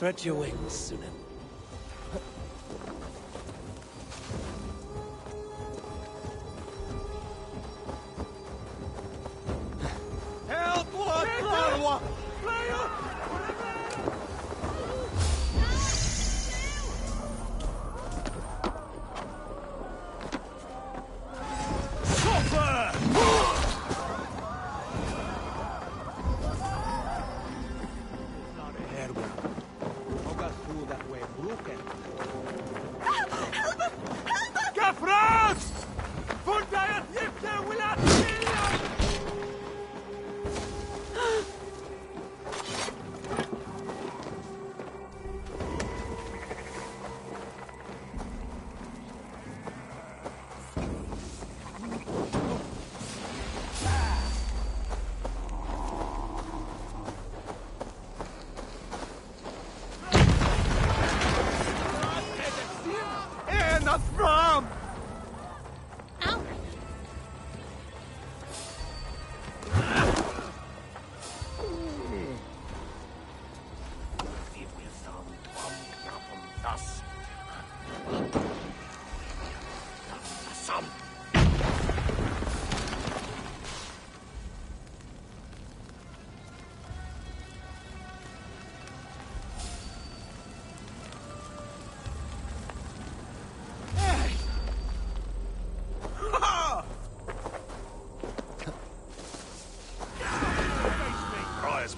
Stretch your wings, Sunan.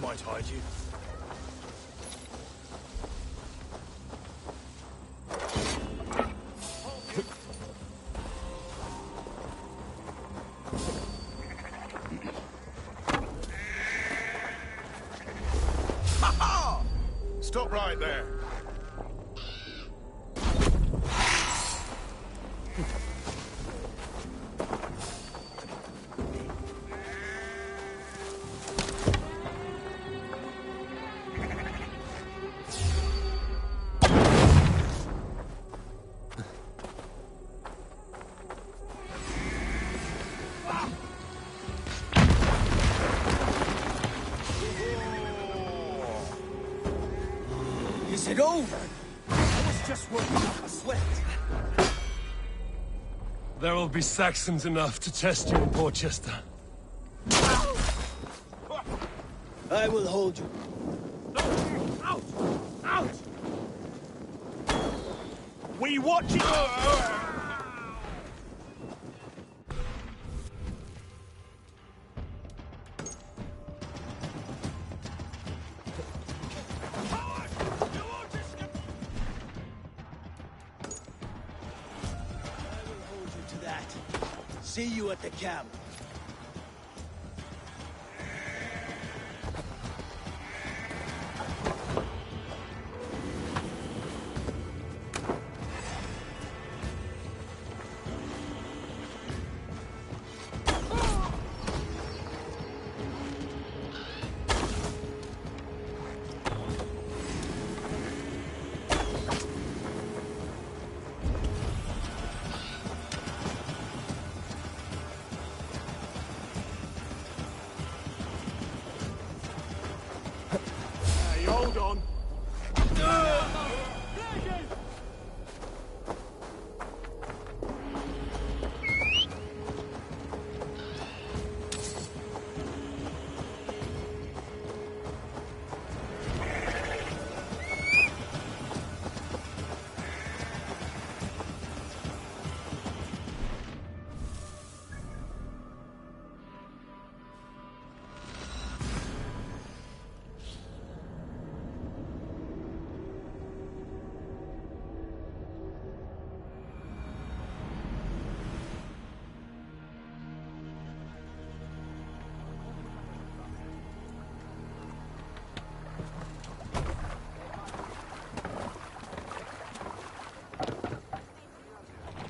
Might hide you. Stop right there. Is it over? I was just working up a sweat. There will be Saxons enough to test you in Porchester. I will hold you. Out! Out! We watch it! See you at the camp. Hold on.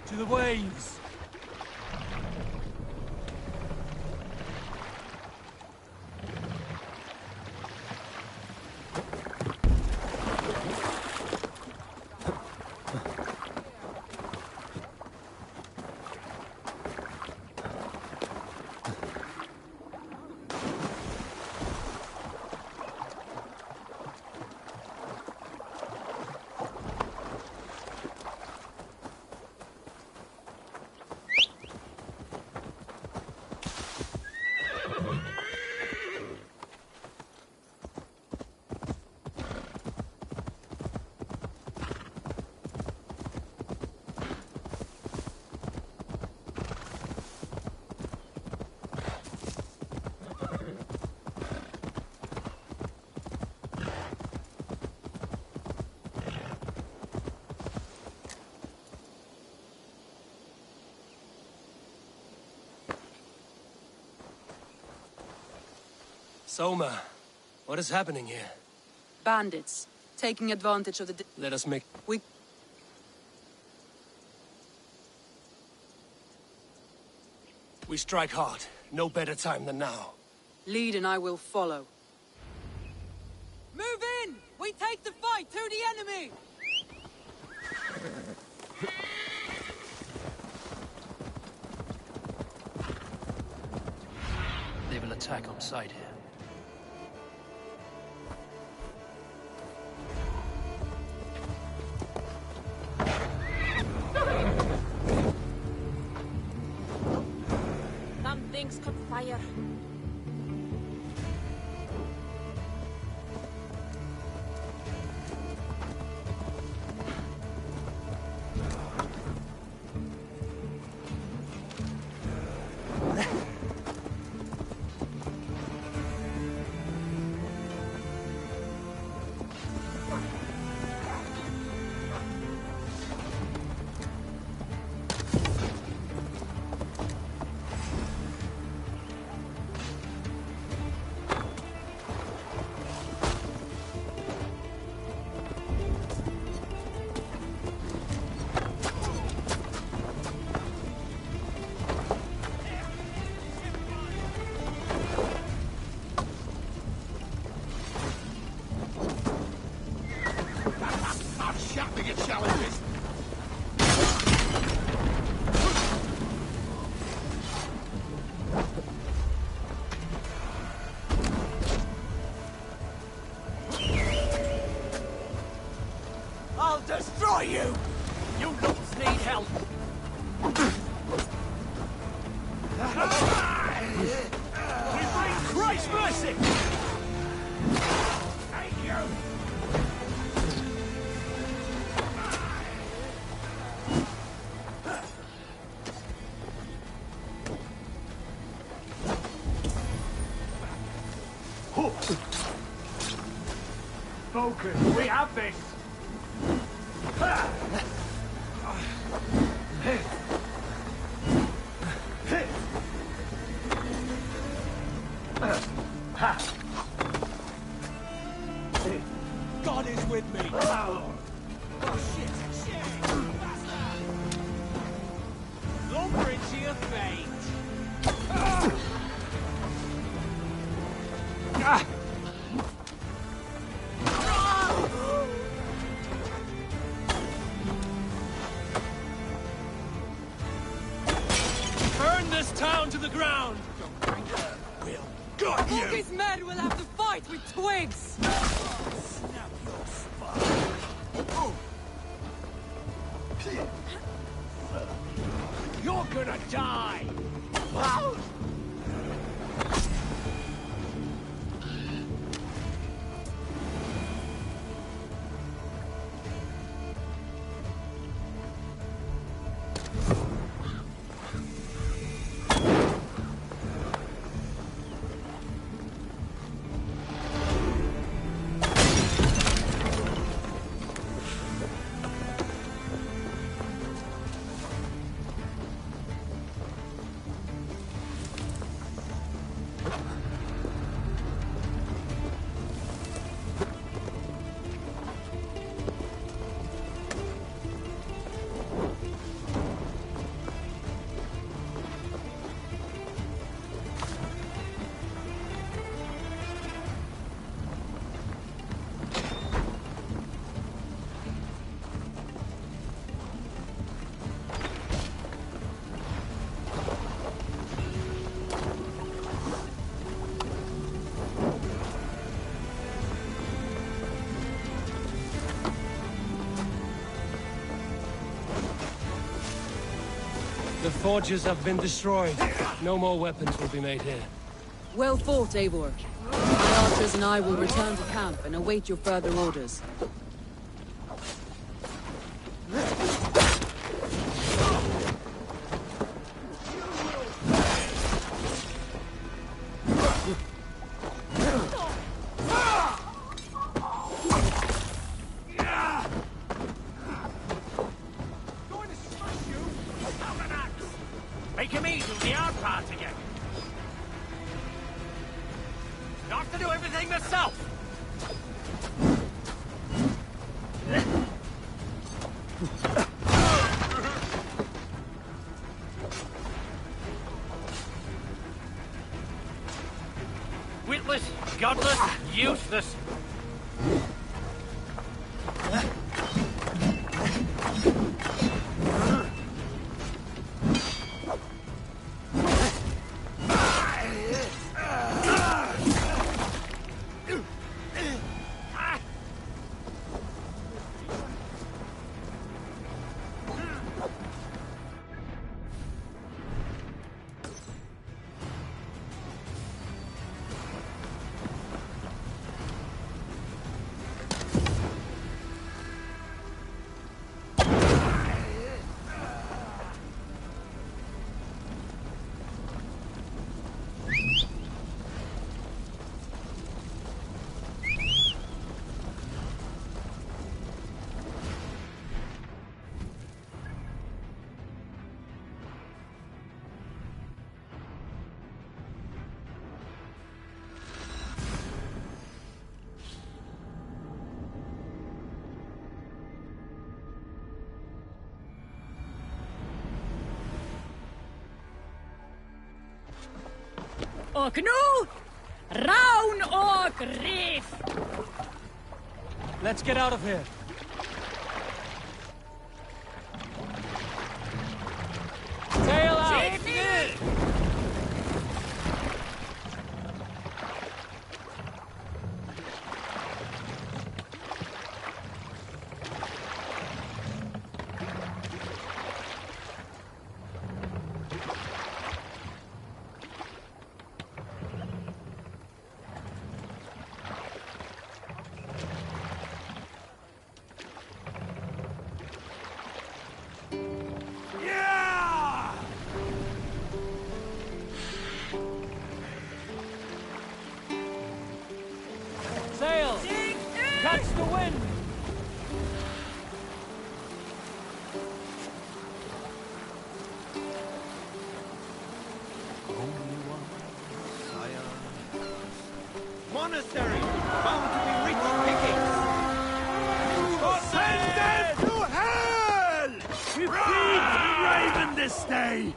To the waves! Soma, what is happening here? Bandits, taking advantage of the... Let us make... We strike hard. No better time than now. Lead and I will follow. Move in! We take the fight to the enemy! They will attack on sight here. Some things could fire. I'll destroy you! You looks need help! We bring Christ's mercy! Thank you! Focus, we have this! God is with me! Oh shit! Lumber into your fate! Burn this town to the ground! We'll got you! His men will have to fight with twigs! Snap your spine! You're gonna die! The forges have been destroyed. No more weapons will be made here. Well fought, Eivor. My archers and I will return to camp and await your further orders. Make him eat the hard part again. Not sailing myself! Witless, godless, useless. Och nu, Raun och Riff! Let's get out of here. Sail out! Sail! Catch the wind! Monastery! Bound to be rich pickings! Send them to hell! Feed the raven this day!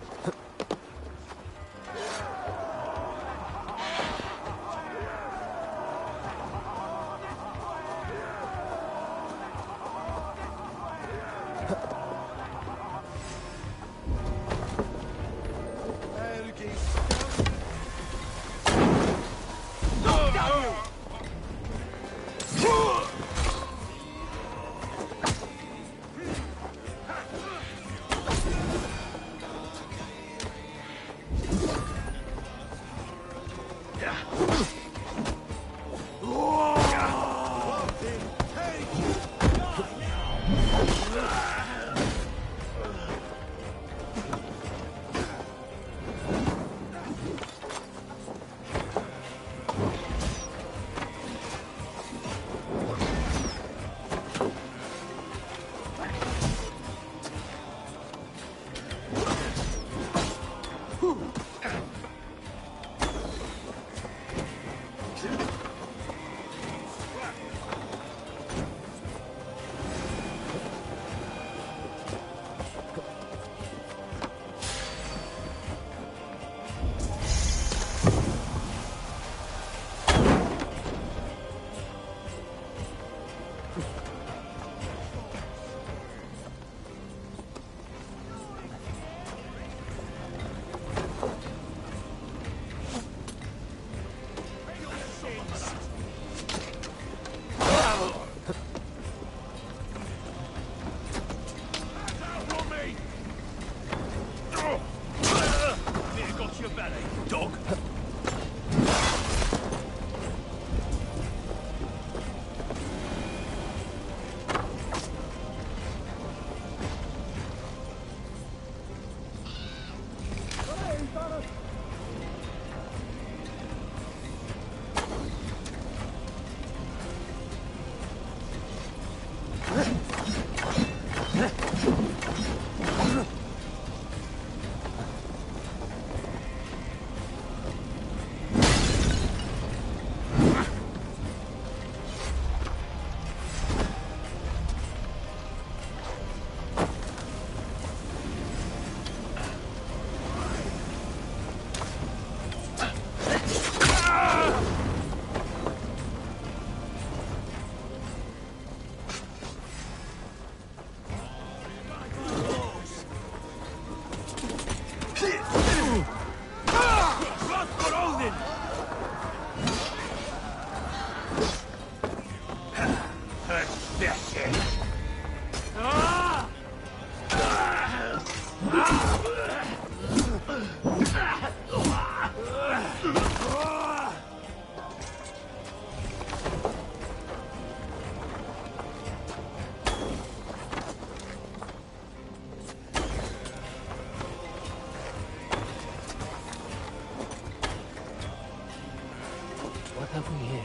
have we here?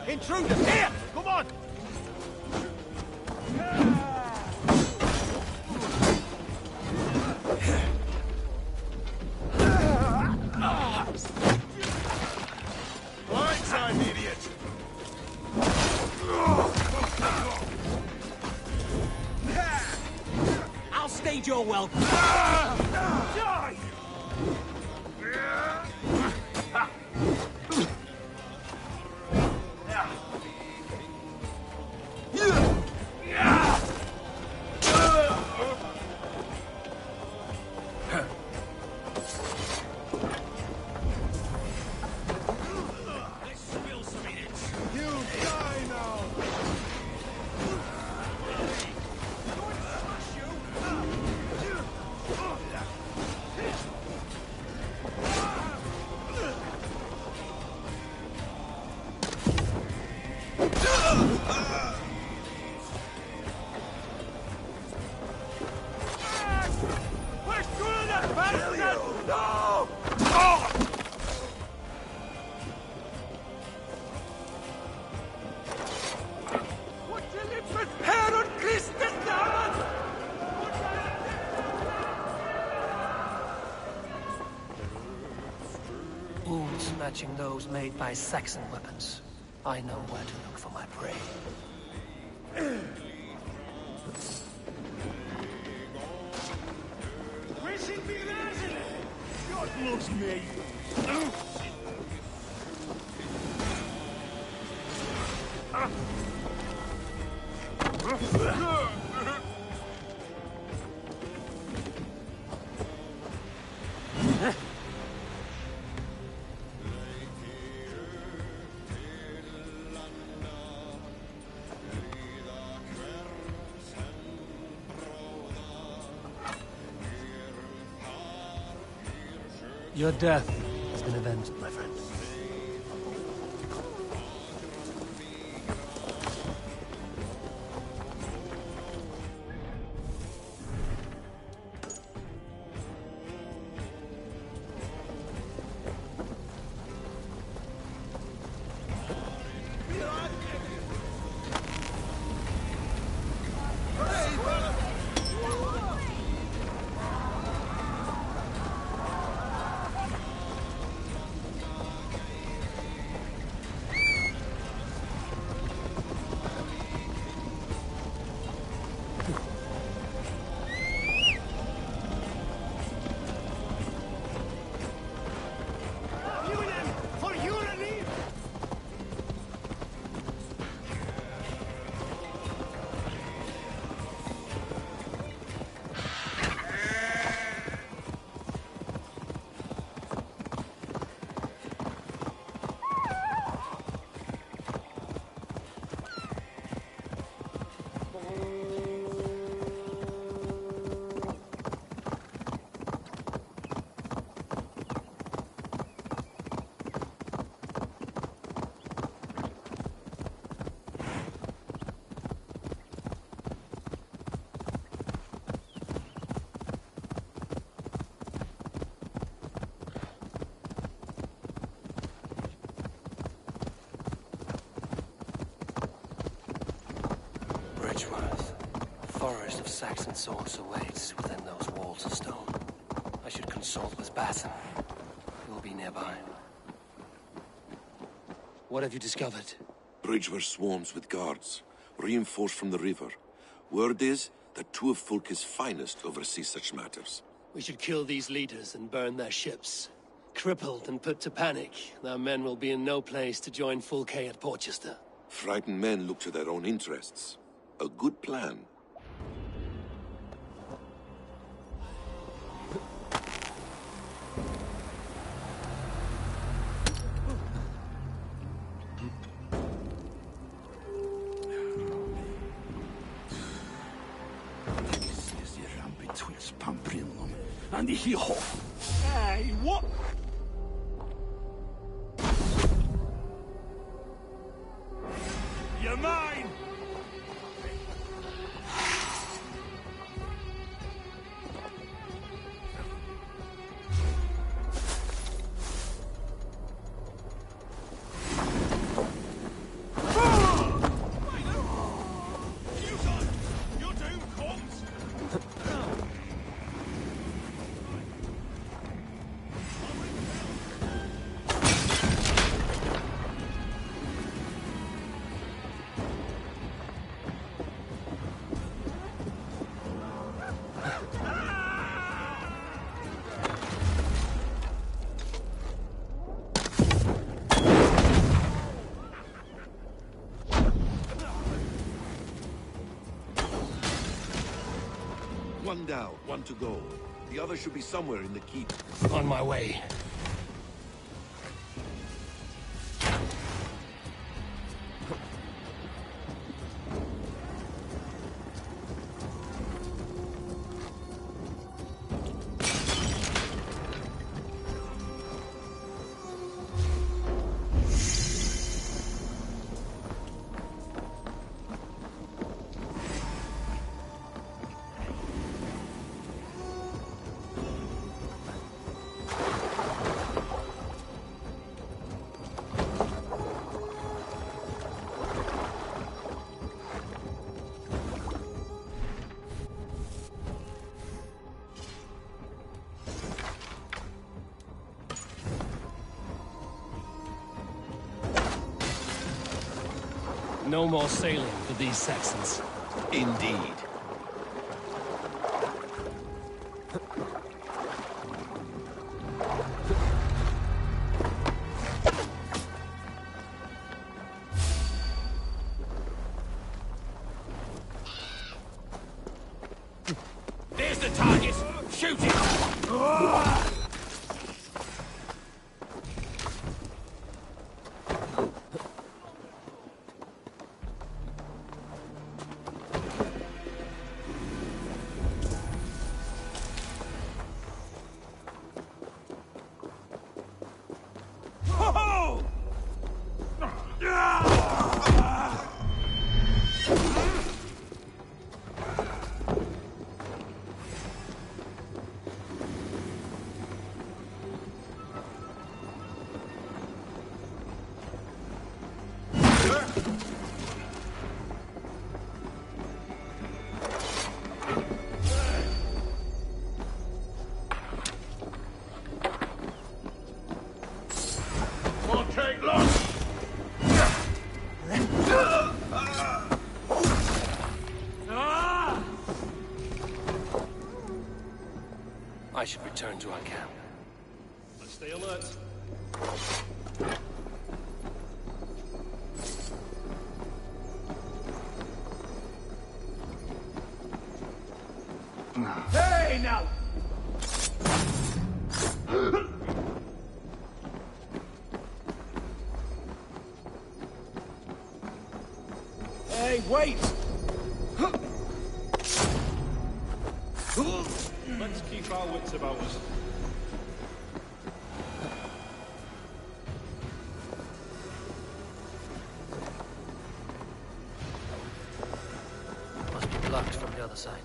Intruder! Here! Come on! Blindside, idiot! I'll stage your welcome. Die! Wounds matching those made by Saxon weapons. I know where to look for my prey. God loves me! Your death has been avenged, my friend. Edgeworth. A forest of Saxon swords awaits within those walls of stone. I should consult with Batten. He will be nearby. What have you discovered? Bridgeworth swarms with guards, reinforced from the river. Word is that two of Fulke's finest oversee such matters. We should kill these leaders and burn their ships. Crippled and put to panic, their men will be in no place to join Fulke at Portchester. Frightened men look to their own interests. A good plan. Andy Hijo. Hey, what? You're mine! One down, one to go. The other should be somewhere in the keep. On my way. No more sailing for these Saxons. Indeed. There's the target! Shoot it! I should return to our camp. Let's stay alert. Hey, now! Hey, wait! Let's keep our wits about us. Must be blocked from the other side.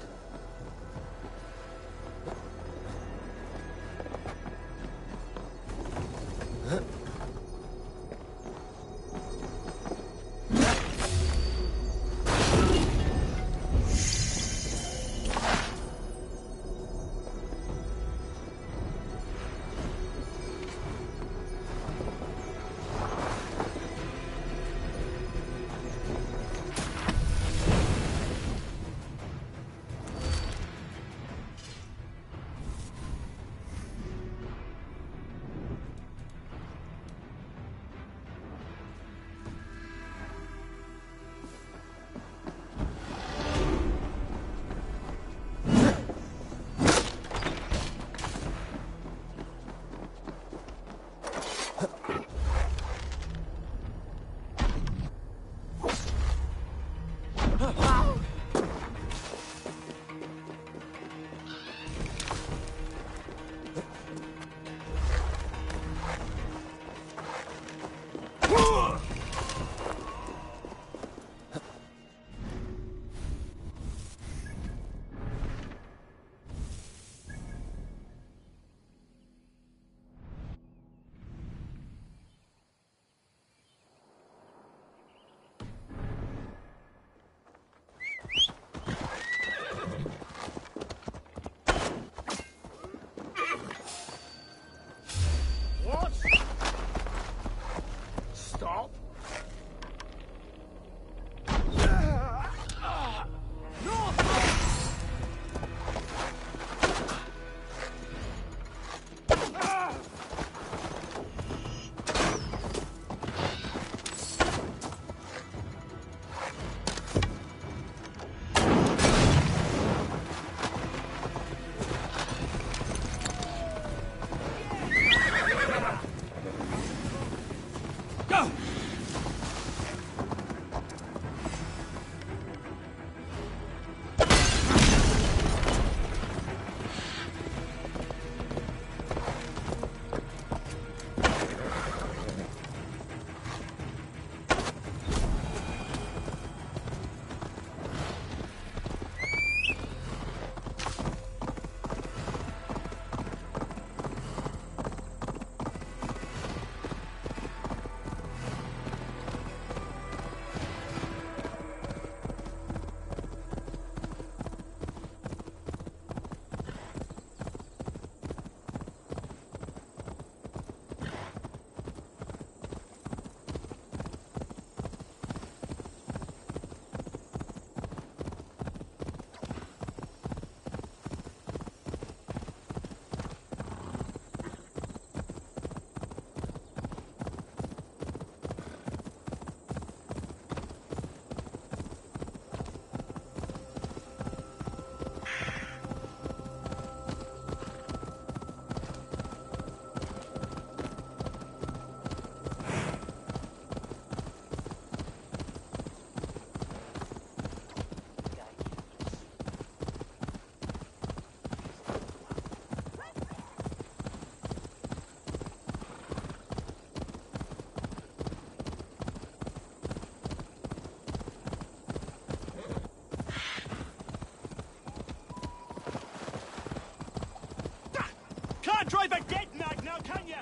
drive a dead nag now, can you?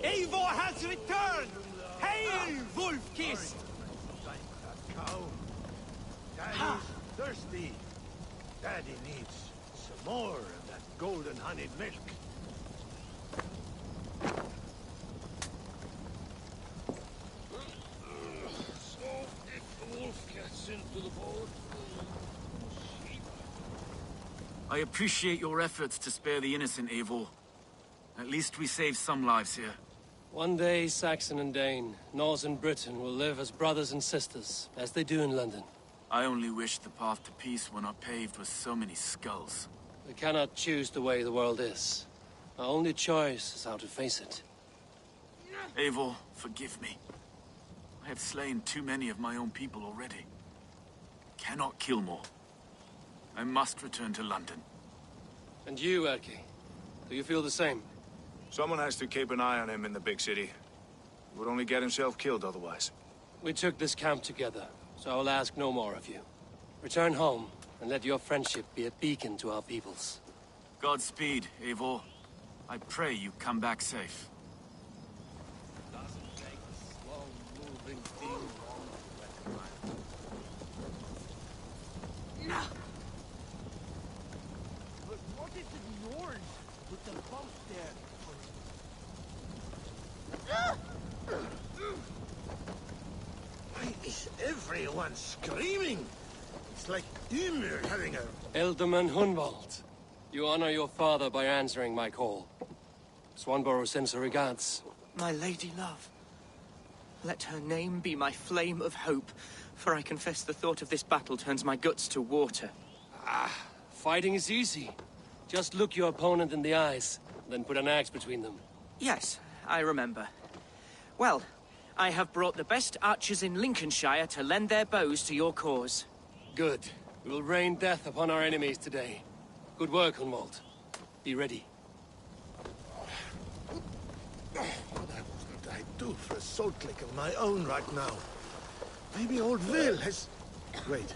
Eivor has returned! Hail, Wolf-Kissed! That cow. Daddy's thirsty. Daddy needs some more of that golden honeyed milk. So, if the wolf gets into the boat... I appreciate your efforts to spare the innocent, Eivor. At least we saved some lives here. One day, Saxon and Dane, Norse and Briton will live as brothers and sisters, as they do in London. I only wish the path to peace were not paved with so many skulls. We cannot choose the way the world is. Our only choice is how to face it. Eivor, forgive me. I have slain too many of my own people already. Cannot kill more. I must return to London. And you, Erki, do you feel the same? Someone has to keep an eye on him in the big city. He would only get himself killed otherwise. We took this camp together, so I will ask no more of you. Return home, and let your friendship be a beacon to our peoples. Godspeed, Eivor. I pray you come back safe. Doesn't take a slow-moving thing long to recognize. But what is the noise with the boat there? Why is everyone screaming? It's like Ymir having a... Elderman Hunwald, you honor your father by answering my call. Swanborough sends her regards. My lady love. Let her name be my flame of hope, for I confess the thought of this battle turns my guts to water. Fighting is easy. Just look your opponent in the eyes, then put an axe between them. Yes, I remember. Well, I have brought the best archers in Lincolnshire to lend their bows to your cause. Good. We will rain death upon our enemies today. Good work, Hunwald. Be ready. What would I do for a salt lick of my own right now? Maybe old Will has... Wait.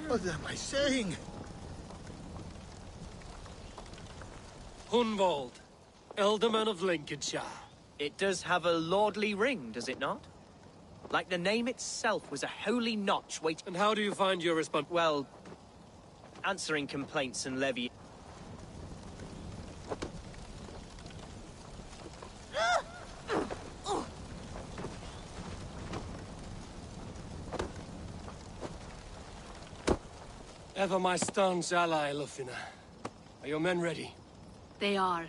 What am I saying? Hunwald, Elderman of Lincolnshire. It does have a lordly ring, does it not? Like the name itself was a holy notch waiting... And how do you find your response? Well, answering complaints and levy... Ever my staunch ally, Lufina. Are your men ready? They are.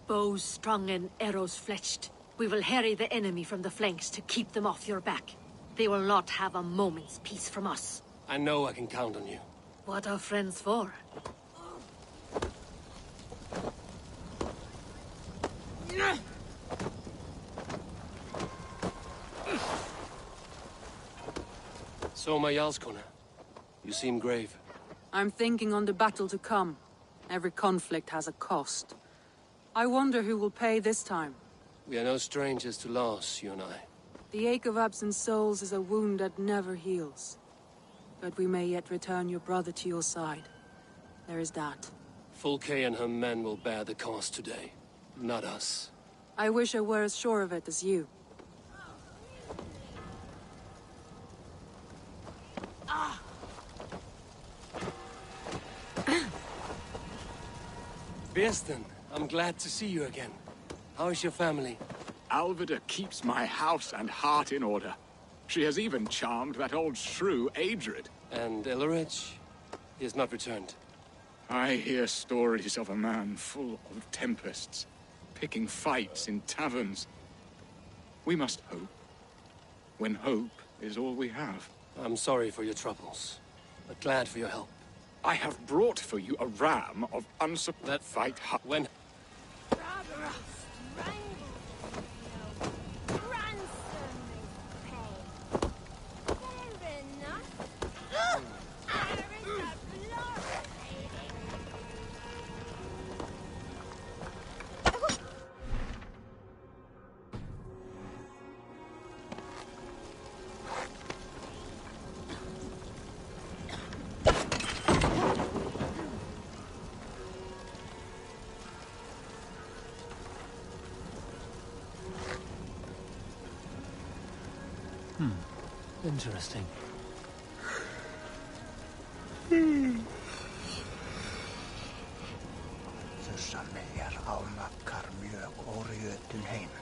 Bows strung and arrows fletched. We will harry the enemy from the flanks to keep them off your back. They will not have a moment's peace from us. I know I can count on you. What are friends for? Soma Jarlskona, you seem grave. I'm thinking on the battle to come. Every conflict has a cost. I wonder who will pay this time. We are no strangers to loss, you and I. The ache of absent souls is a wound that never heals. But we may yet return your brother to your side. There is that. Fulke and her men will bear the cost today, not us. I wish I were as sure of it as you. Birsten, I'm glad to see you again. How is your family? Alvida keeps my house and heart in order. She has even charmed that old shrew, Adrid. And Illerich? He has not returned. I hear stories of a man full of tempests, picking fights in taverns. We must hope, when hope is all we have. I'm sorry for your troubles, but glad for your help. I have brought for you a ram of unsupplied fight. When? Interesting. Þessa meðjar álmakkar mjög óriðutun heim.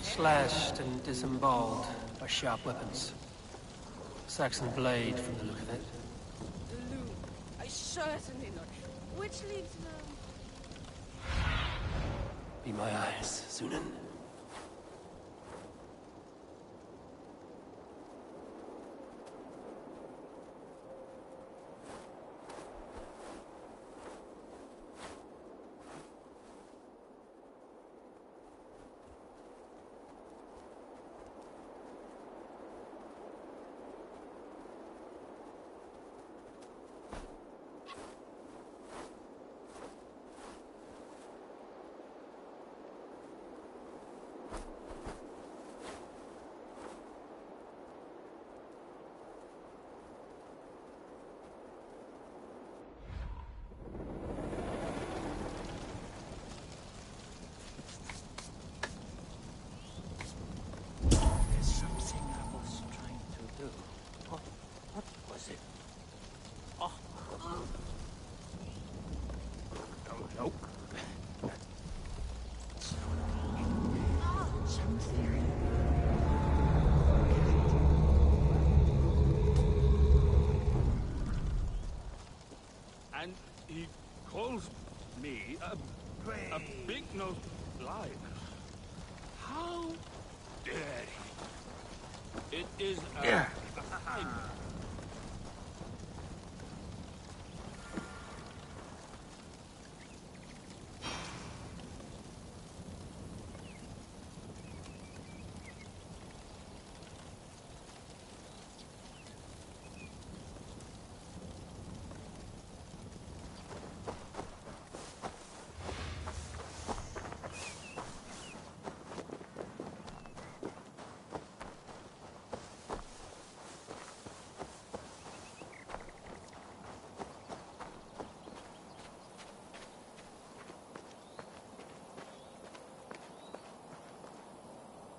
Slashed and disemboweled are sharp weapons. Saxon blade from the look of it. The loom. I certainly not. Which leaves now? Be my eyes, Sunan. And he calls me a big-nosed liar. How dare he? It is a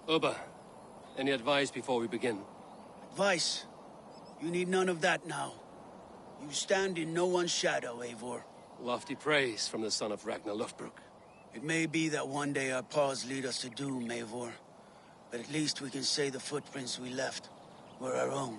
Oba, any advice before we begin? Advice? You need none of that now. You stand in no one's shadow, Eivor. Lofty praise from the son of Ragnar Lothbrok. It may be that one day our paths lead us to doom, Eivor. But at least we can say the footprints we left were our own.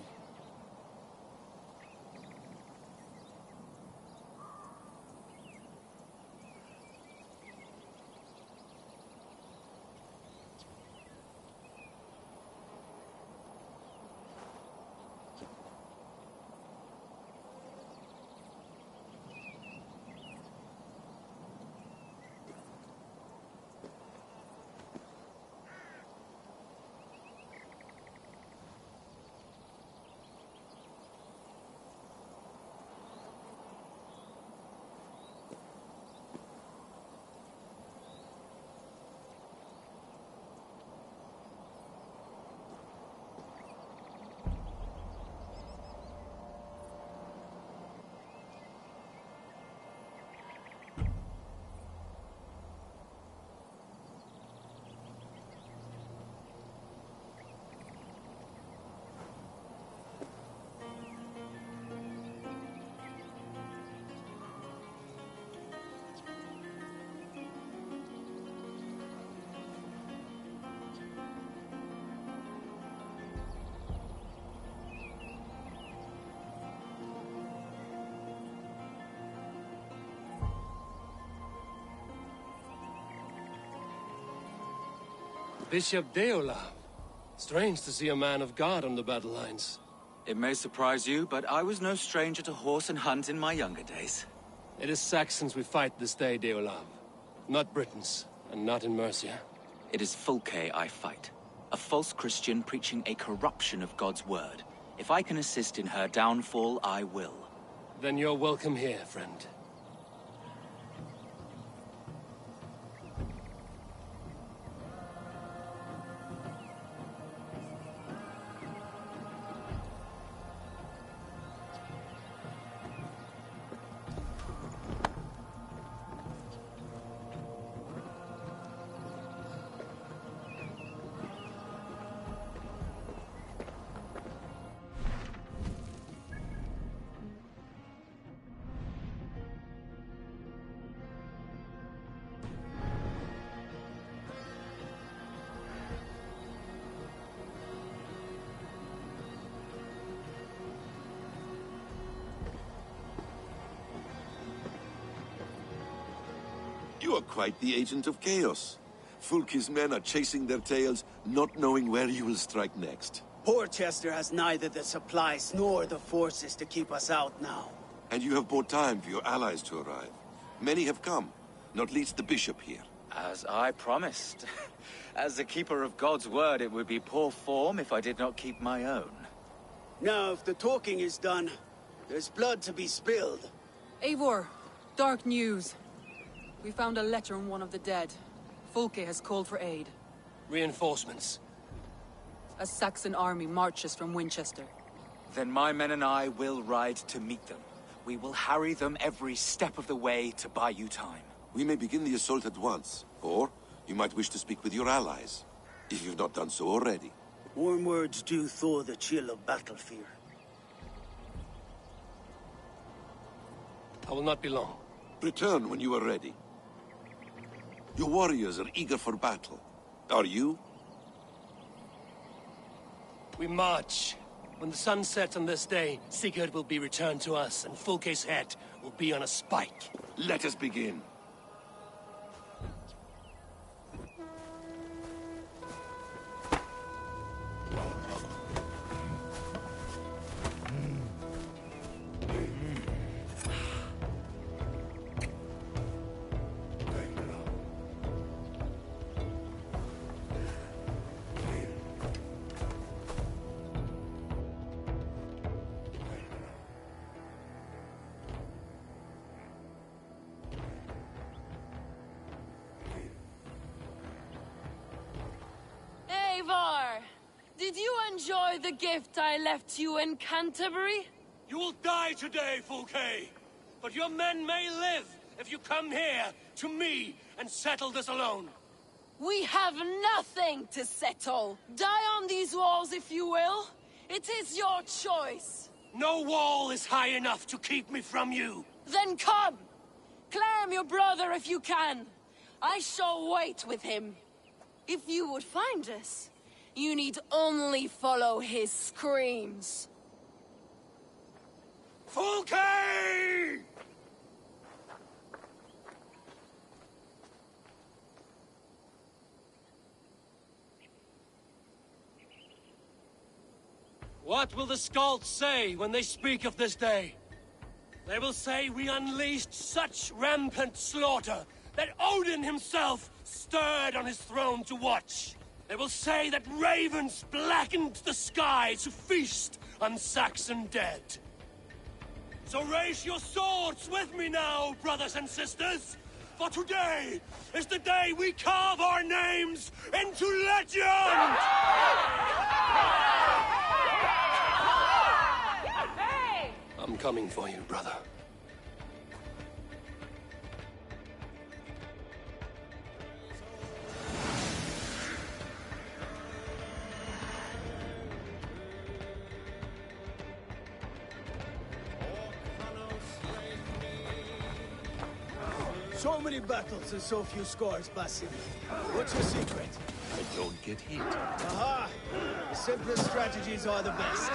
Bishop Deola. Strange to see a man of God on the battle lines. It may surprise you, but I was no stranger to horse and hunt in my younger days. It is Saxons we fight this day, Deolav. Not Britons, and not in Mercia. It is Fulke I fight. A false Christian preaching a corruption of God's word. If I can assist in her downfall, I will. Then you're welcome here, friend. You are quite the agent of chaos. Fulke's men are chasing their tails, not knowing where you will strike next. Porchester has neither the supplies nor the forces to keep us out now. And you have bought time for your allies to arrive. Many have come, not least the bishop here. As I promised. As the keeper of God's word, it would be poor form if I did not keep my own. Now, if the talking is done, there's blood to be spilled. Eivor, dark news. We found a letter on one of the dead. Fulke has called for aid. Reinforcements. A Saxon army marches from Winchester. Then my men and I will ride to meet them. We will harry them every step of the way to buy you time. We may begin the assault at once, or you might wish to speak with your allies, if you've not done so already. Warm words do thaw the chill of battle fear. I will not be long. Return when you are ready. Your warriors are eager for battle. Are you? We march. When the sun sets on this day, Sigurd will be returned to us, and Fulke's head will be on a spike. Let us begin. Eivor! Did you enjoy the gift I left you in Canterbury? You will die today, Fulke! But your men may live if you come here to me and settle this alone. We have nothing to settle. Die on these walls if you will. It is your choice. No wall is high enough to keep me from you. Then come! Claim your brother if you can. I shall wait with him. If you would find us, You need only follow his screams. Fulke! What will the Skalds say when they speak of this day? They will say we unleashed such rampant slaughter that Odin himself stirred on his throne to watch. They will say that ravens blackened the sky to feast on Saxon dead. So raise your swords with me now, brothers and sisters, for today is the day we carve our names into legend! I'm coming for you, brother. So many battles and so few scores, Basim. What's your secret? I don't get hit. Aha! The simplest strategies are the best.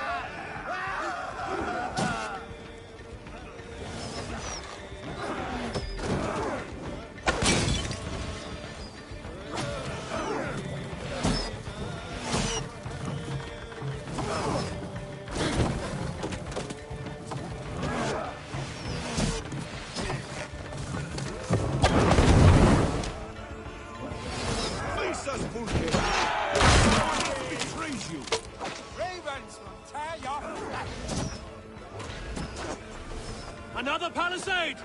Another palisade!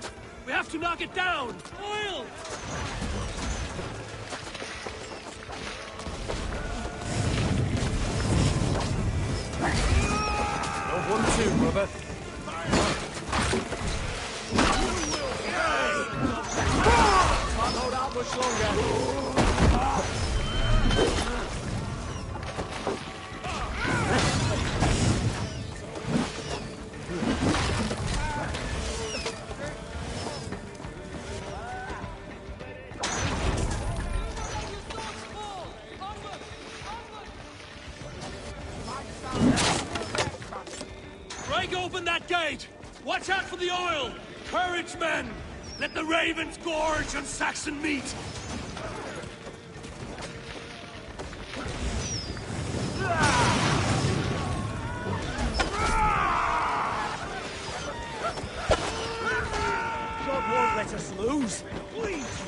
We have to knock it down! Oil! No 1-2, brother. Can't hold out much longer. Break open that gate! Watch out for the oil! Courage, men! Let the ravens gorge on Saxon meat! God won't let us lose. Please.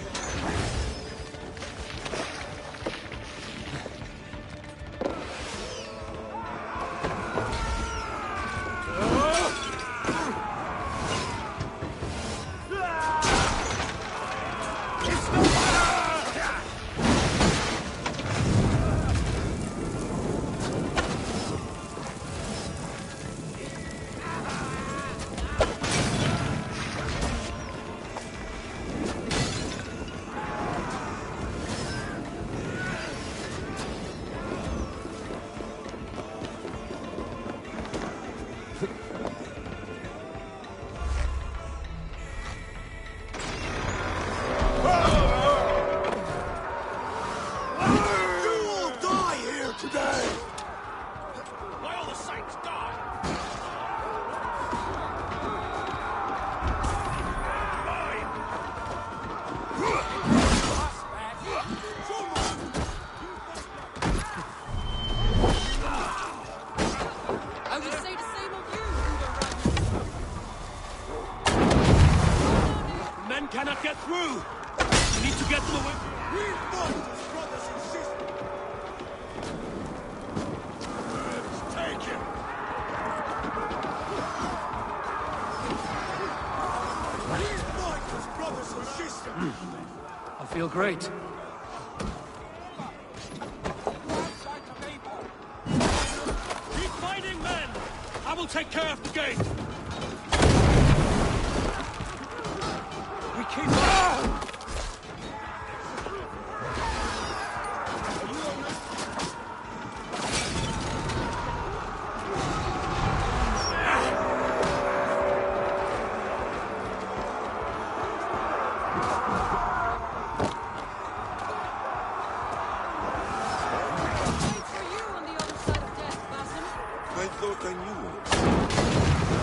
Cannot get through! We need to get them away. We fight as brothers and sisters! Take him! We fight as brothers and sisters! I feel great. Keep fighting, men! I will take care of the gate! For you! I knew of.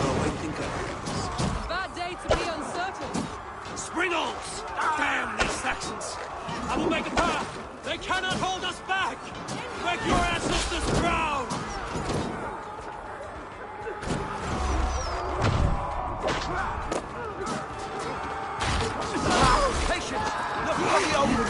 Oh, I think I have. Bad day to be uncertain. Springles! Damn these Saxons! I will make a path! They cannot hold us back! Make your ancestors proud! Patience! Look for the open!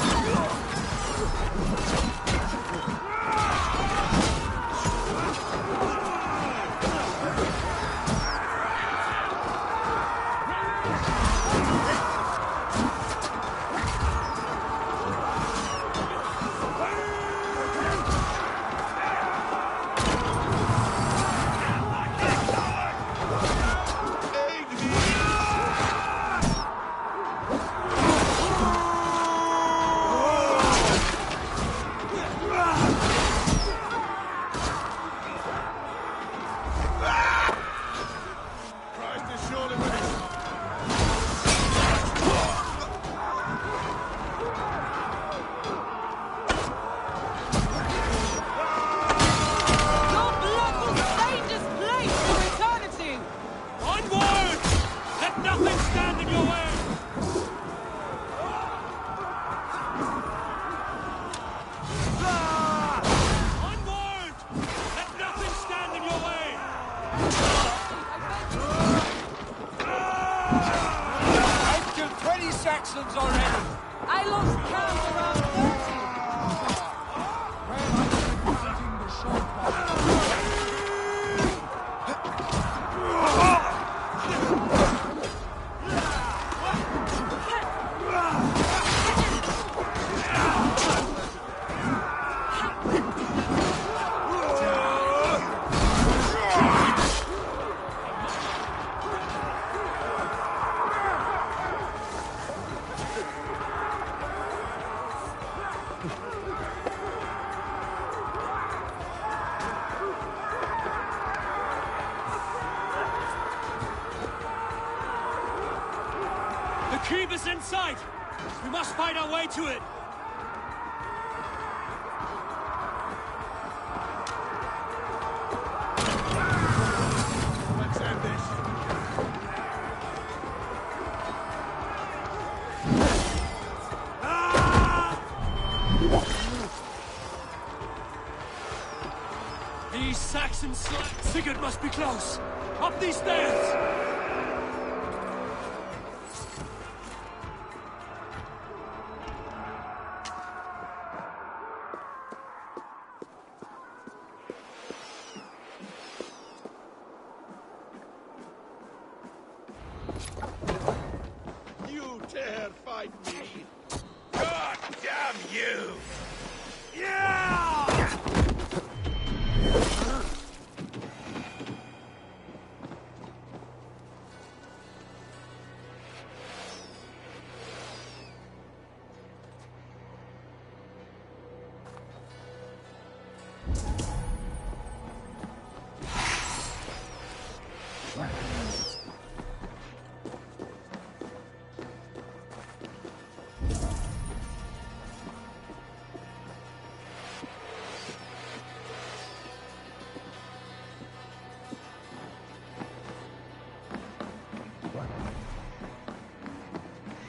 Saxons already! I lost count around 30. The keep is in sight! We must fight our way to it! Let's end this. These Saxons Sigurd must be close! Up these stairs! You dare fight me? God damn you! Yeah!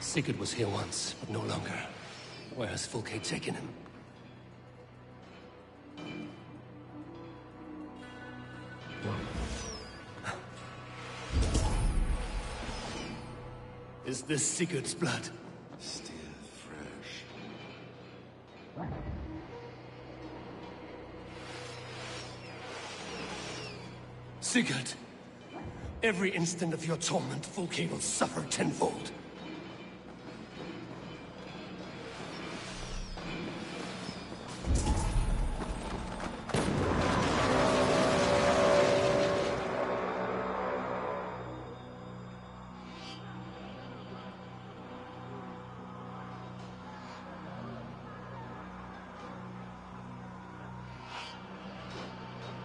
Sigurd was here once, but no longer. Where has Fulke taken him? Is this Sigurd's blood? Still fresh. Sigurd! Every instant of your torment, Fulke will suffer tenfold.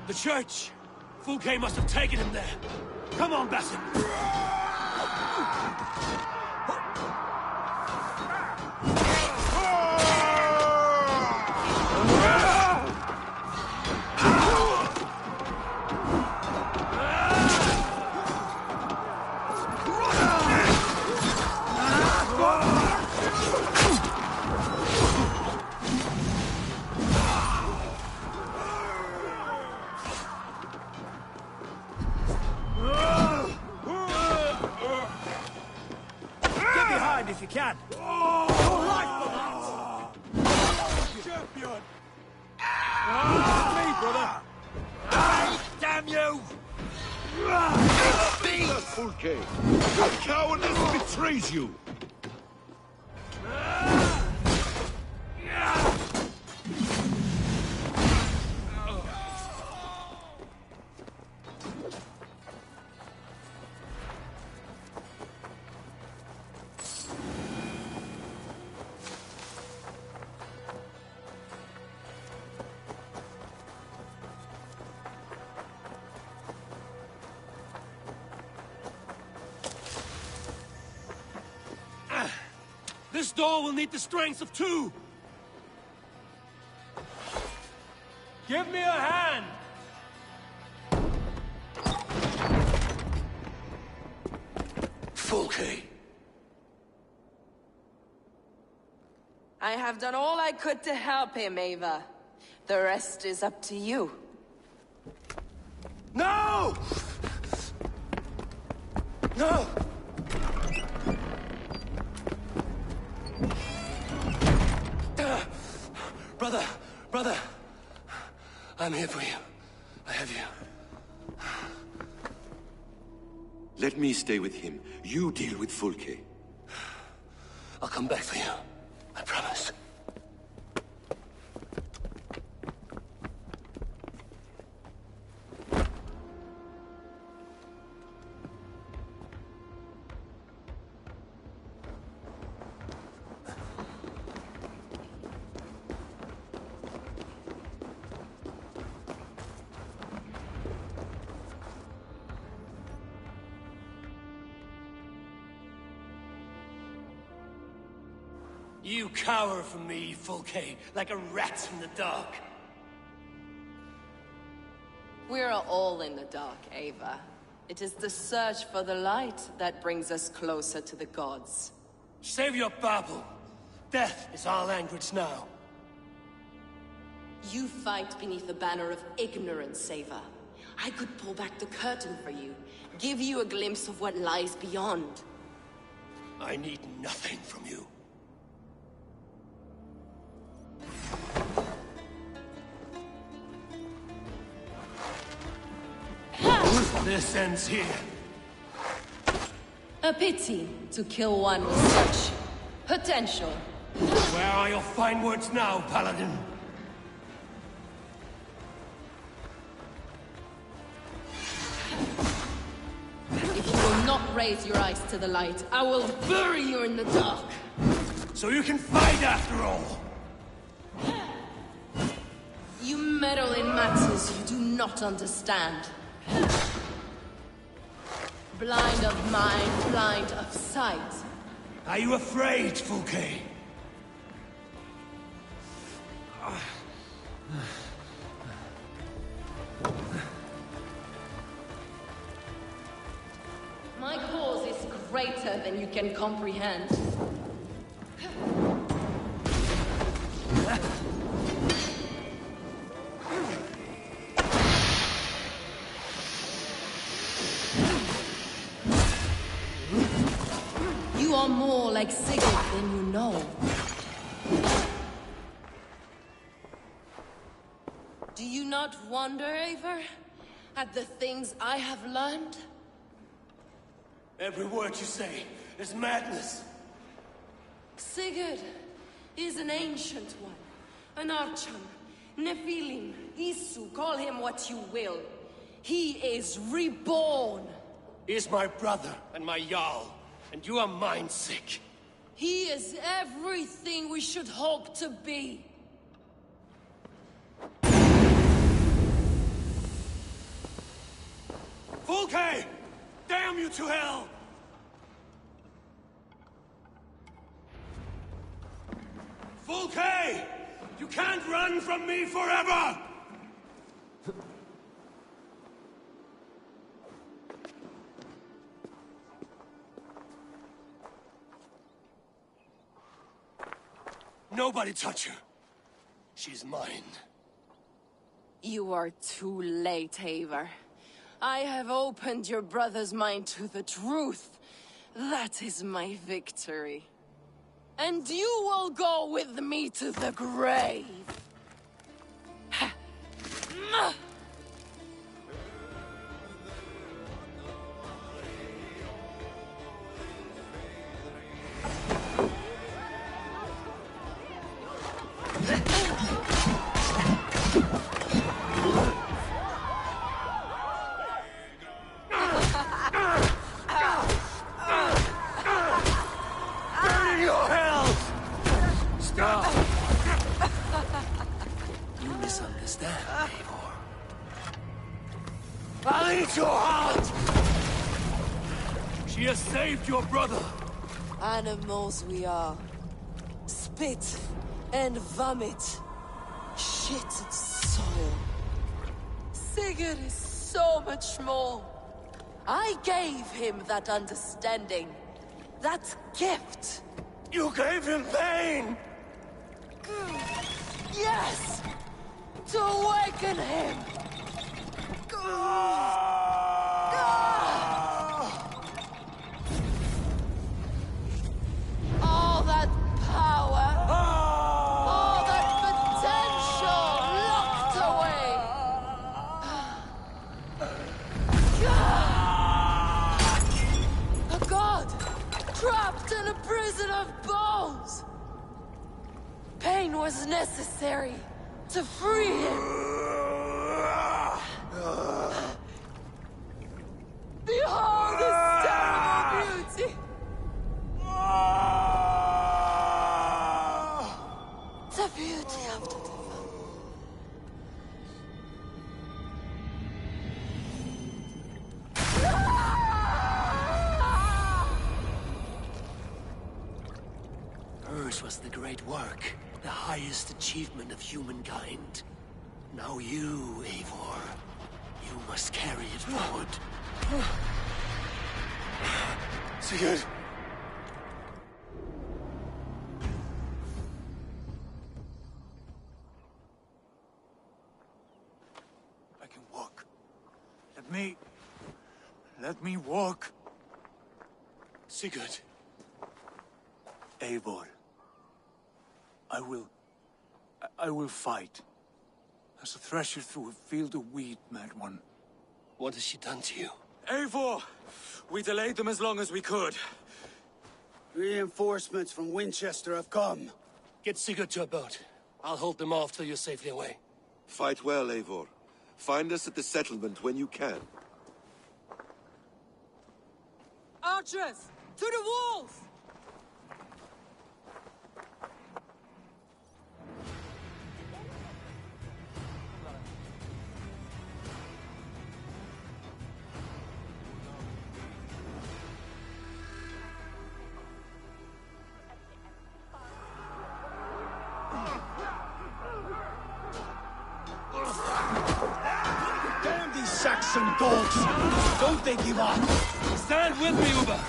The church! Fulke must have taken him there! Come on, Basim! if you can. Your life for that! Champion! Me, brother! Damn you! It's me! Fulke! Your cowardice betrays you! This door will need the strength of two! Give me a hand! Fulke! I have done all I could to help him, Eivor. The rest is up to you. No! No! Brother! I'm here for you. I have you. Let me stay with him. You deal with Fulke. I'll come back for you. I promise. You cower from me, Fulke, like a rat in the dark. We're all in the dark, Eivor. It is the search for the light that brings us closer to the gods. Save your babble. Death is our language now. You fight beneath the banner of ignorance, Eivor. I could pull back the curtain for you, give you a glimpse of what lies beyond. I need nothing from you. This ends here. A pity to kill one with such potential. Where are your fine words now, Paladin? If you will not raise your eyes to the light, I will bury you in the dark. So you can fight after all! You meddle in matters you do not understand. Blind of mind, blind of sight. Are you afraid, Fulke? My cause is greater than you can comprehend. You are more like Sigurd than you know. Do you not wonder, Eivor, at the things I have learned? Every word you say is madness. Sigurd is an ancient one, an Archon, Nephilim, Isu, call him what you will. He is reborn. He is my brother and my Jarl, and you are mind-sick. He is everything we should hope to be. Fulke! Damn you to hell! Fulke! You can't run from me forever! Nobody touch her. She's mine. You are too late, Eivor. I have opened your brother's mind to the truth. That is my victory. And you will go with me to the grave. Burning your hells! Stop! You misunderstand, Eivor. I'll eat your heart! She has saved your brother! Animals we are. Spit and vomit. Shit and soil. Sigurd is so much more. I gave him that understanding. That gift. You gave him pain! Yes! To awaken him! All that power, all that potential locked away. A god trapped in a prison of bones. Pain was necessary to free him. Behold this terrible beauty! The beauty of the divine. Hers was the great work, the highest achievement of humankind. Now you, Eivor, you must carry it forward. Sigurd! I can walk. Let me walk. Sigurd. Eivor. I will fight. As a thresher through a field of wheat, mad one. What has she done to you? Eivor! We delayed them as long as we could. Reinforcements from Winchester have come. Get Sigurd to a boat. I'll hold them off till you're safely away. Fight well, Eivor. Find us at the settlement when you can. Archers! To the walls! Damn these Saxon dogs! Don't they give up? Stand with me, Uber.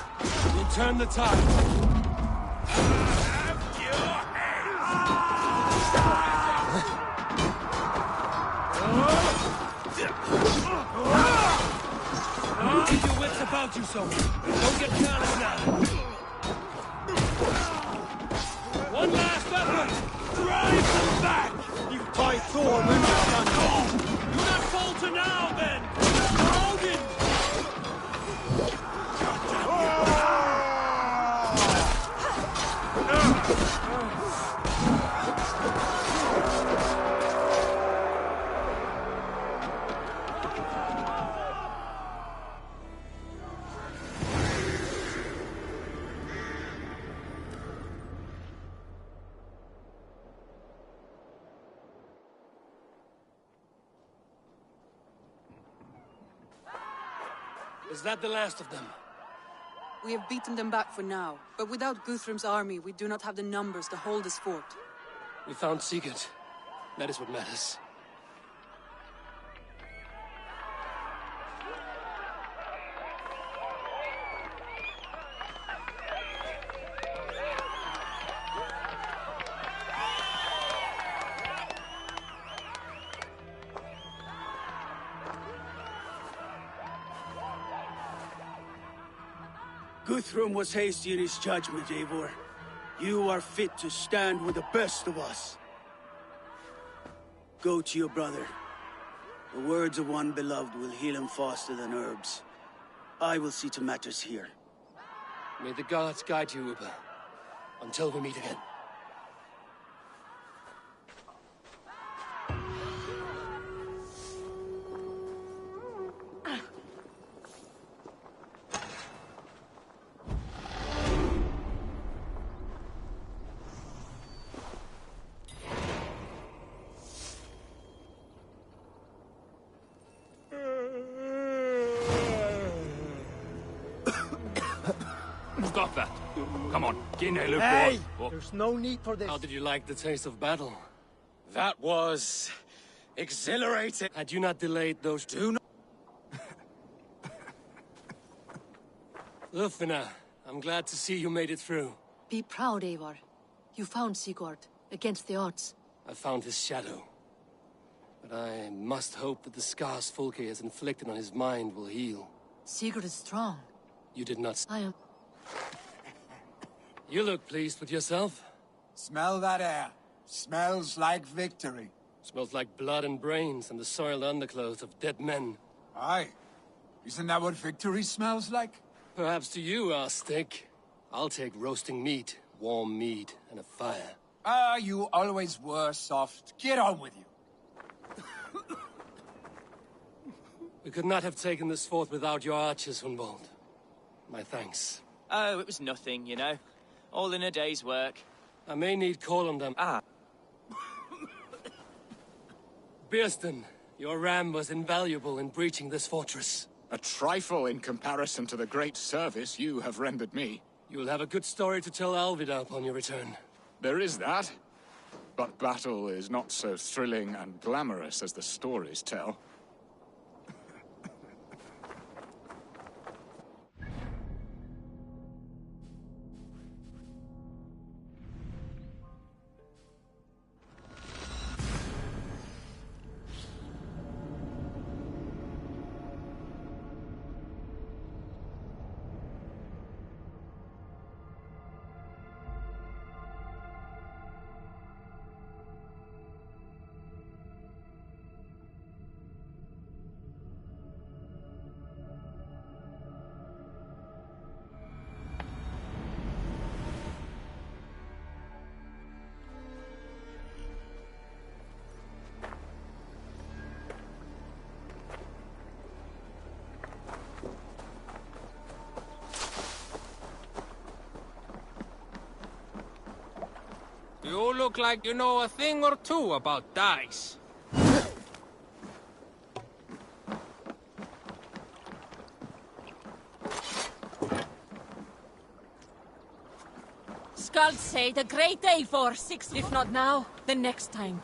We'll turn the tide. Keep your wits about you, Somer. Don't get careless now. One last effort! Drive them back! You tie Thor when you're done. Do not falter now, then! Odin! Is that the last of them? We have beaten them back for now, but without Guthrum's army, we do not have the numbers to hold this fort. We found Sigurd. That is what matters. Guthrum was hasty in his judgment, Eivor. You are fit to stand with the best of us. Go to your brother. The words of one beloved will heal him faster than herbs. I will see to matters here. May the gods guide you, Uber. Until we meet again. Stop that! Come on, Hey! There's no need for this. How did you like the taste of battle? That was... exhilarating. Had you not delayed those two... Lufina, I'm glad to see you made it through. Be proud, Eivor. You found Sigurd, against the odds. I found his shadow. But I must hope that the scars Fulke has inflicted on his mind will heal. Sigurd is strong. You did not... I am... You look pleased with yourself. Smell that air. Smells like victory. Smells like blood and brains and the soiled underclothes of dead men. Aye. Isn't that what victory smells like? Perhaps to you, our steak. I'll take roasting meat, warm meat, and a fire. Ah, you always were soft. Get on with you. We could not have taken this fort without your archers, Hunwald. My thanks. Oh, it was nothing, you know. All in a day's work. I may need call on them. Ah. Birsten, your ram was invaluable in breaching this fortress. A trifle in comparison to the great service you have rendered me. You'll have a good story to tell Alvida upon your return. There is that. But battle is not so thrilling and glamorous as the stories tell. You look like you know a thing or two about dice. Skalds say the great eivor, if not now, then next time.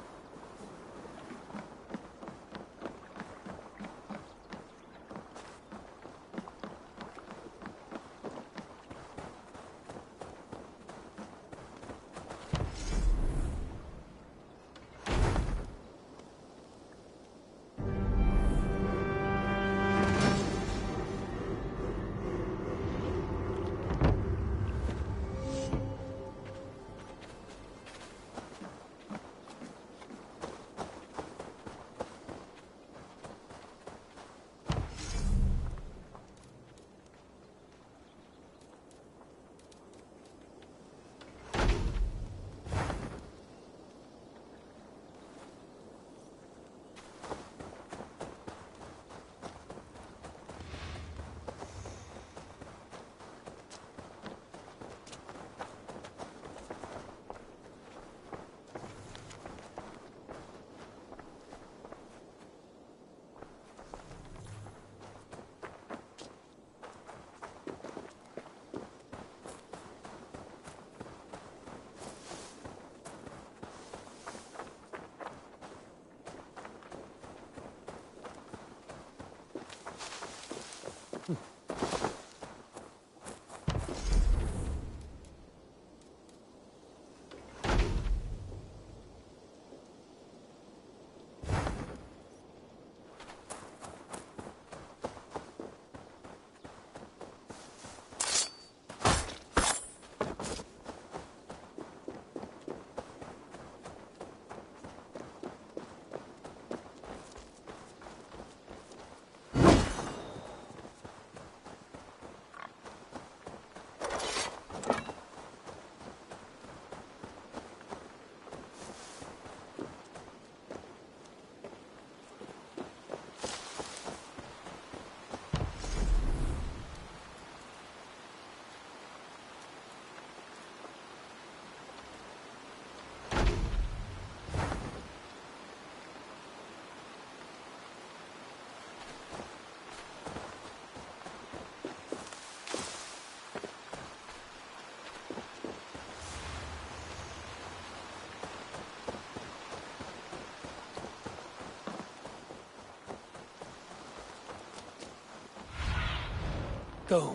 Go,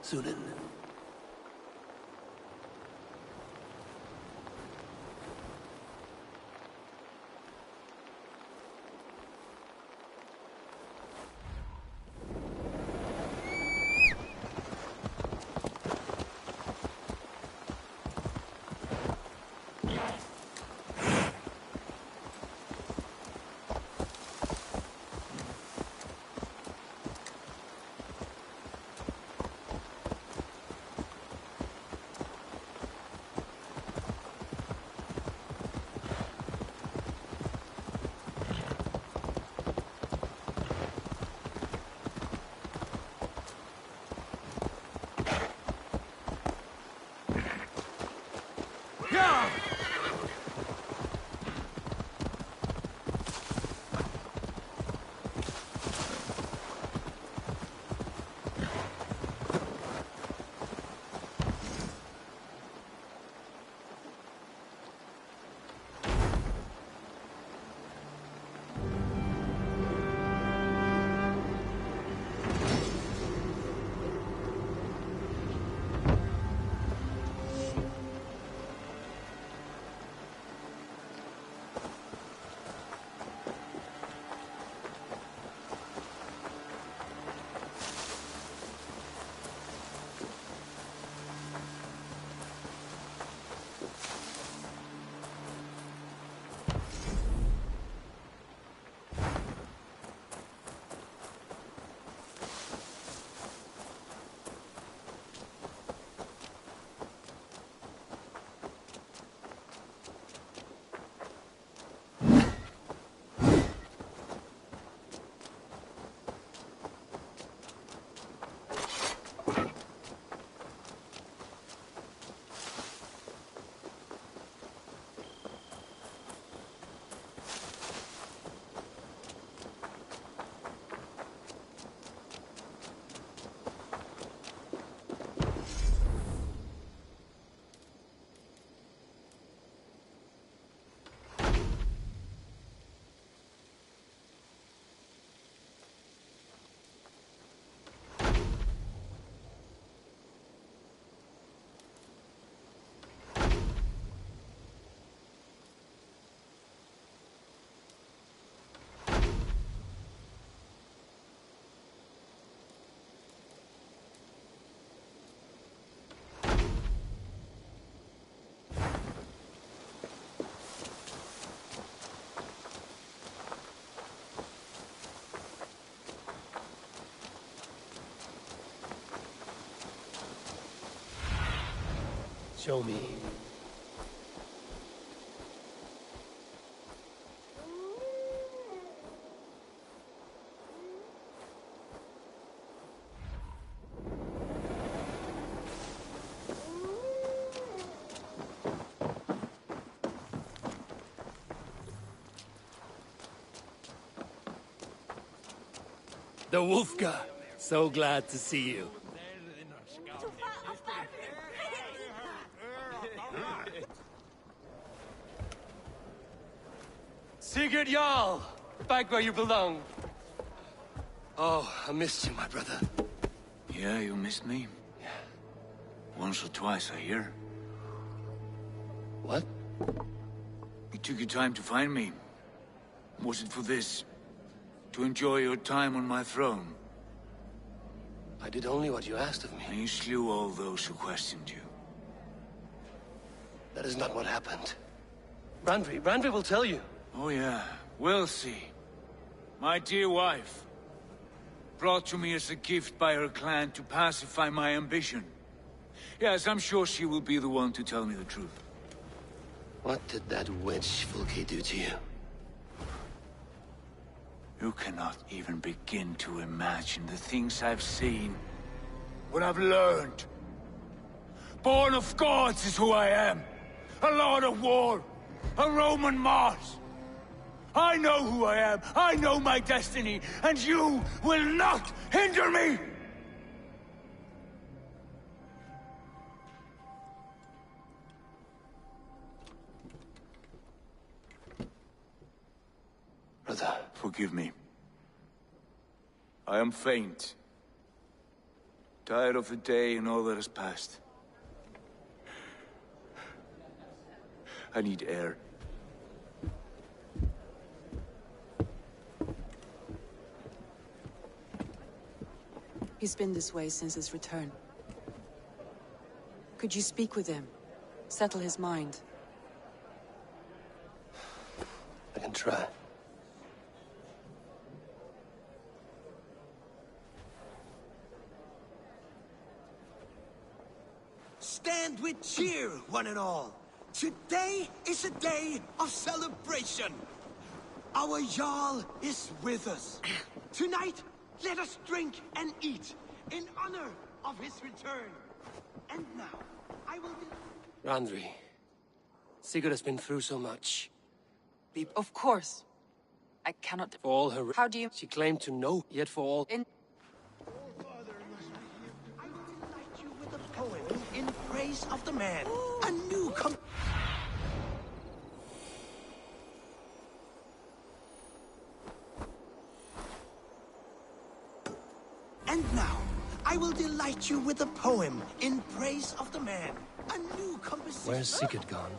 Sunan. Show me. The Wolfka. So glad to see you. Sigurd Jarl! Back where you belong. Oh, I missed you, my brother. Yeah, you missed me? Yeah. Once or twice, I hear. What? You took your time to find me. Was it for this? To enjoy your time on my throne? I did only what you asked of me. And you slew all those who questioned you. That is not what happened. Randvi will tell you. Oh yeah, we'll see. My dear wife, brought to me as a gift by her clan to pacify my ambition. Yes, I'm sure she will be the one to tell me the truth. What did that witch Fulke do to you? You cannot even begin to imagine the things I've seen. What I've learned. Born of gods is who I am. A lord of war. A Roman Mars. I know who I am. I know my destiny. And you will not hinder me! Brother. Forgive me. I am faint. Tired of the day and all that has passed. I need air. He's been this way since his return. Could you speak with him? Settle his mind? I can try. Stand with cheer, one and all. Today is a day of celebration. Our Jarl is with us. Tonight, let us drink and eat in honor of his return. And now, I will... Randri, Sigurd has been through so much. Of course. I cannot... For all her... How do you... She claimed to know, yet for all... Poem in praise of the man. A new And now, I will delight you with a poem in praise of the man. A new composition. Where's Sigurd gone?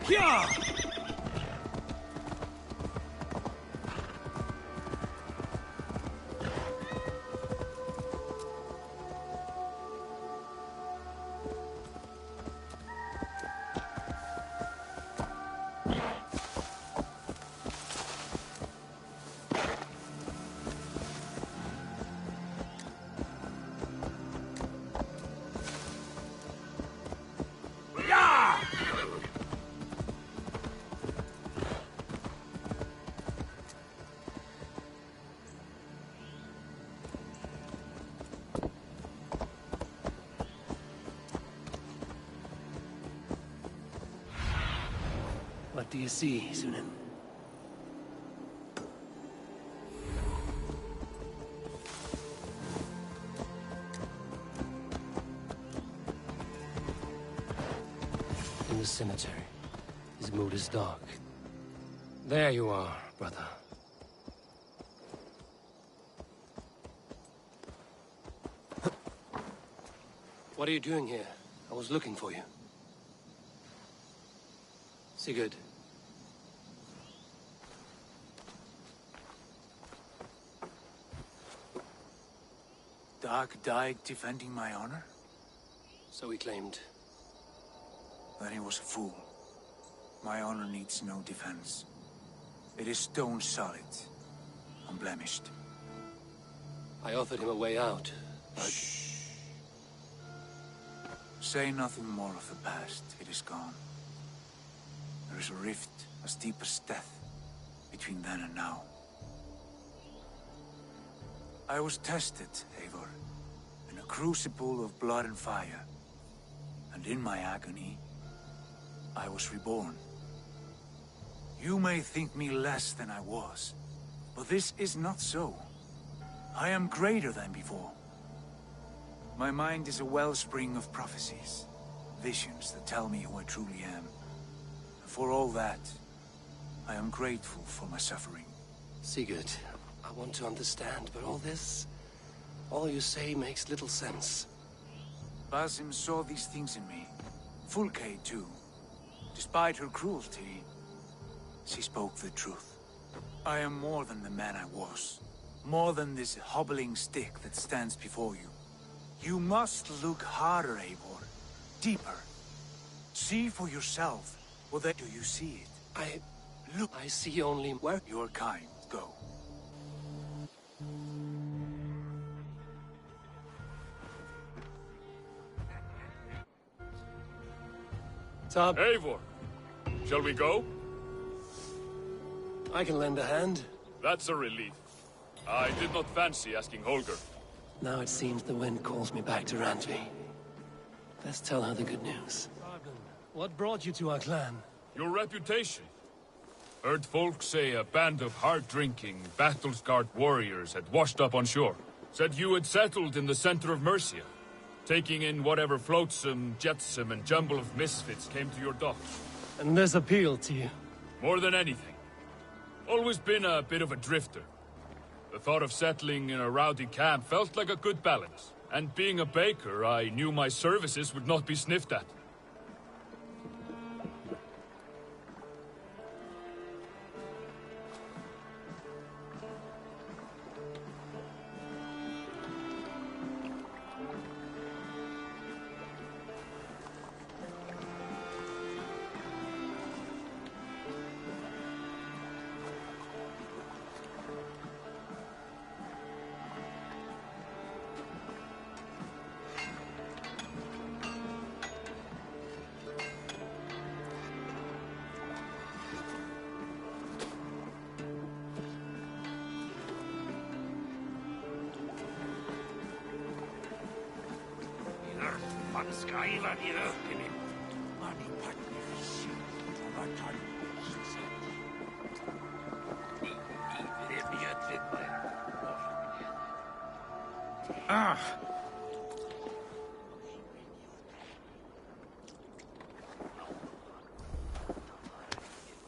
Yeah! What do you see, Sunan? In the cemetery. His mood is dark. There you are, brother. What are you doing here? I was looking for you. Sigurd. Dag died defending my honor? So he claimed. Then he was a fool. My honor needs no defense. It is stone solid, unblemished. I offered him a way out, but... Shh. Say nothing more of the past. It is gone. There is a rift as deep as death between then and now. I was tested, Eivor, in a crucible of blood and fire. And in my agony, I was reborn. You may think me less than I was, but this is not so. I am greater than before. My mind is a wellspring of prophecies, visions that tell me who I truly am. And for all that, I am grateful for my suffering. Sigurd, I want to understand, but all you say makes little sense. Basim saw these things in me. Fulke, too. Despite her cruelty, she spoke the truth. I am more than the man I was. More than this hobbling stick that stands before you. You must look harder, Eivor. Deeper. See for yourself. Or then do you see it? I see only where your kind go. Eivor, shall we go? I can lend a hand. That's a relief. I did not fancy asking Holger. Now it seems the wind calls me back to Randvi. Let's tell her the good news. What brought you to our clan? Your reputation. Heard folk say a band of hard-drinking, battle-scarred warriors had washed up on shore. Said you had settled in the center of Mercia, taking in whatever flotsam, jetsam, and jumble of misfits came to your docks. And this appealed to you? More than anything. Always been a bit of a drifter. The thought of settling in a rowdy camp felt like a good balance. And being a baker, I knew my services would not be sniffed at.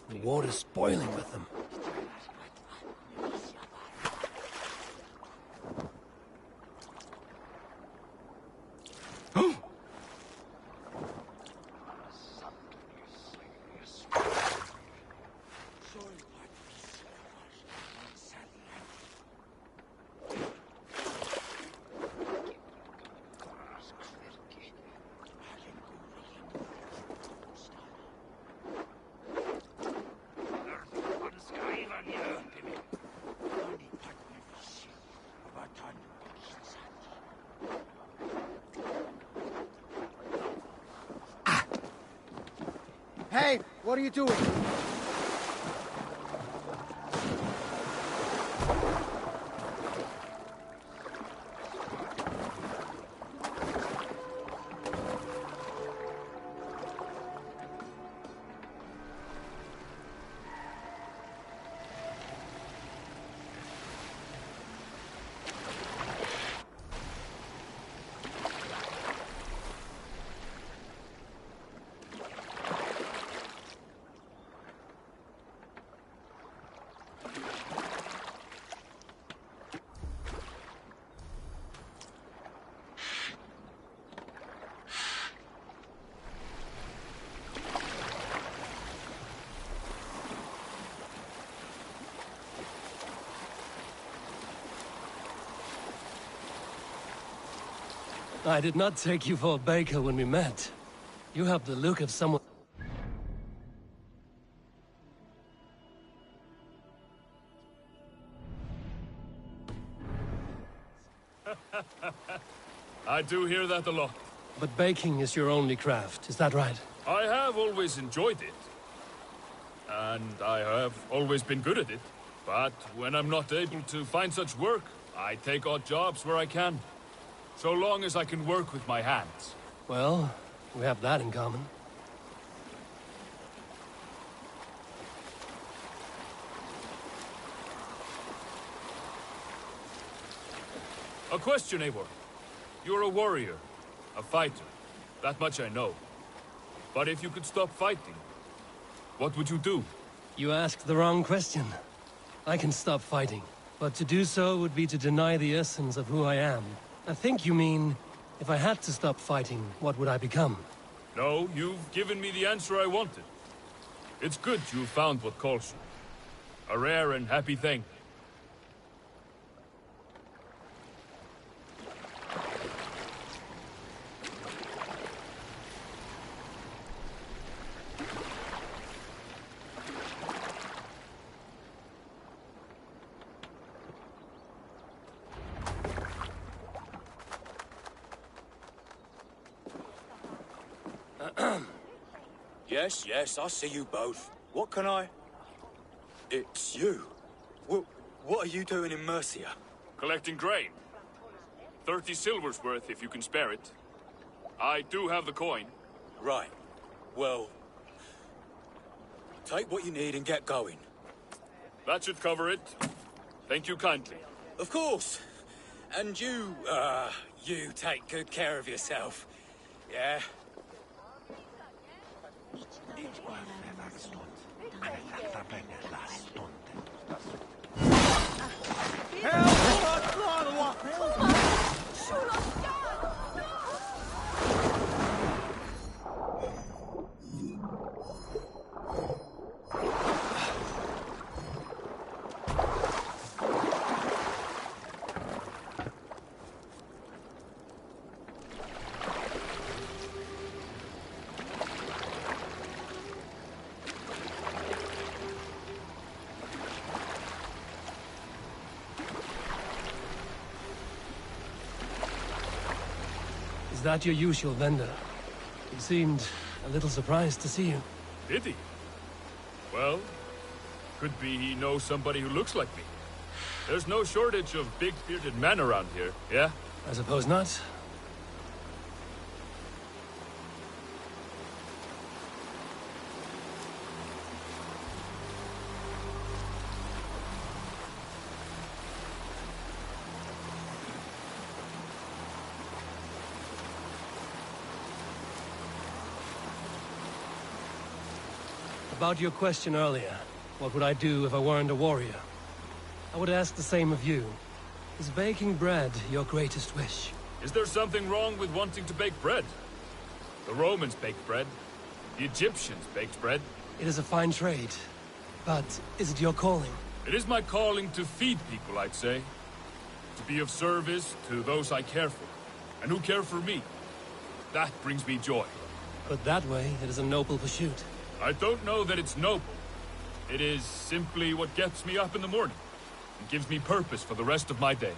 The water's boiling with them. Hey, what are you doing? I did not take you for a baker when we met. You have the look of someone... I do hear that a lot. But baking is your only craft, is that right? I have always enjoyed it. And I have always been good at it. But when I'm not able to find such work, I take odd jobs where I can. So long as I can work with my hands. Well, we have that in common. A question, Eivor. You're a warrior, a fighter. That much I know. But if you could stop fighting, what would you do? You asked the wrong question. I can stop fighting. But to do so would be to deny the essence of who I am. I think you mean, if I had to stop fighting, what would I become? No, you've given me the answer I wanted. It's good you found what calls you. A rare and happy thing. Yes, I see you both. What can I... It's you. What are you doing in Mercia? Collecting grain. 30 silver's worth if you can spare it. I do have the coin. Right. Well... take what you need and get going. That should cover it. Thank you kindly. Of course. And you take good care of yourself. Yeah? Is that your usual vendor? He seemed a little surprised to see you. Did he? Well, could be he knows somebody who looks like me. There's no shortage of big-bearded men around here, yeah? I suppose not. About your question earlier, what would I do if I weren't a warrior? I would ask the same of you. Is baking bread your greatest wish? Is there something wrong with wanting to bake bread? The Romans baked bread. The Egyptians baked bread. It is a fine trade. But is it your calling? It is my calling to feed people, I'd say. To be of service to those I care for, and who care for me. That brings me joy. Put that way, it is a noble pursuit. I don't know that it's noble. It is simply what gets me up in the morning and gives me purpose for the rest of my day.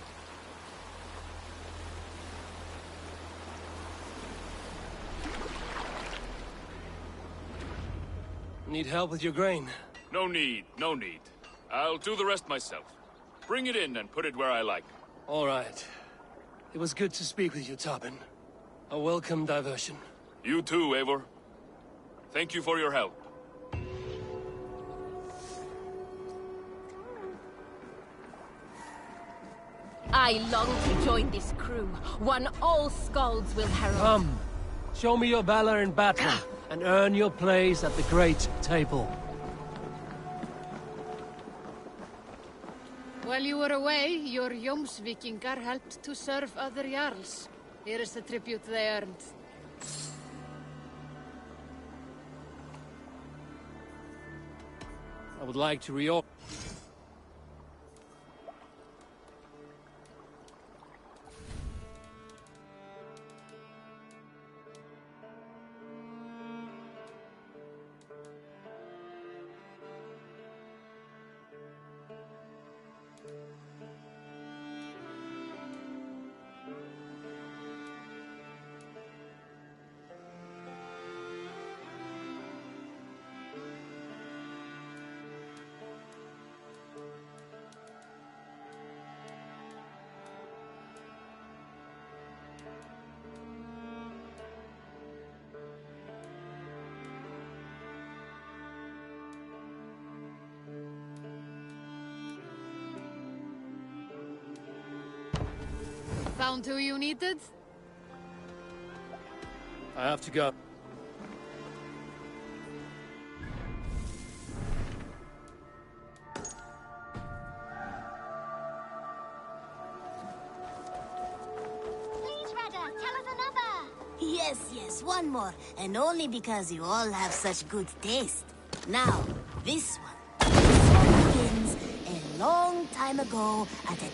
Need help with your grain? No need, no need. I'll do the rest myself. Bring it in and put it where I like. All right. It was good to speak with you, Tobin. A welcome diversion. You too, Eivor. Thank you for your help. I long to join this crew, one all skalds will herald. Come, show me your valor in battle, and earn your place at the great table. While you were away, your Jomsvikingar helped to serve other Jarls. Here is the tribute they earned. I would like to reorder. Found who you needed? I have to go. Yes, one more. And only because you all have such good taste. Now, this one. This one begins a long time ago at a...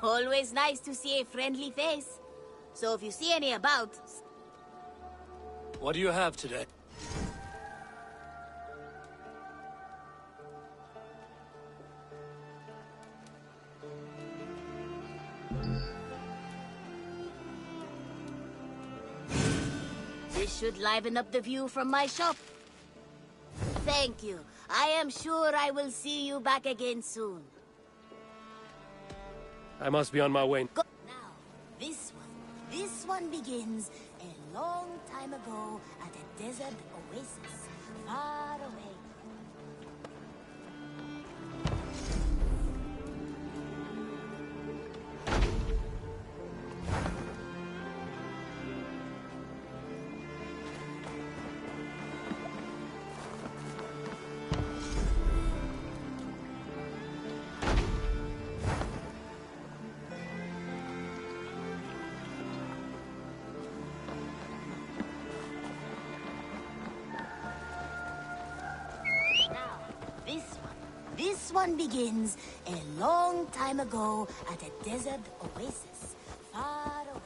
Always nice to see a friendly face. So if you see any about... What do you have today? This should liven up the view from my shop. Thank you. I am sure I will see you back again soon. I must be on my way. Go now, this one begins a long time ago at a desert oasis, far away. This one begins a long time ago at a desert oasis, far away.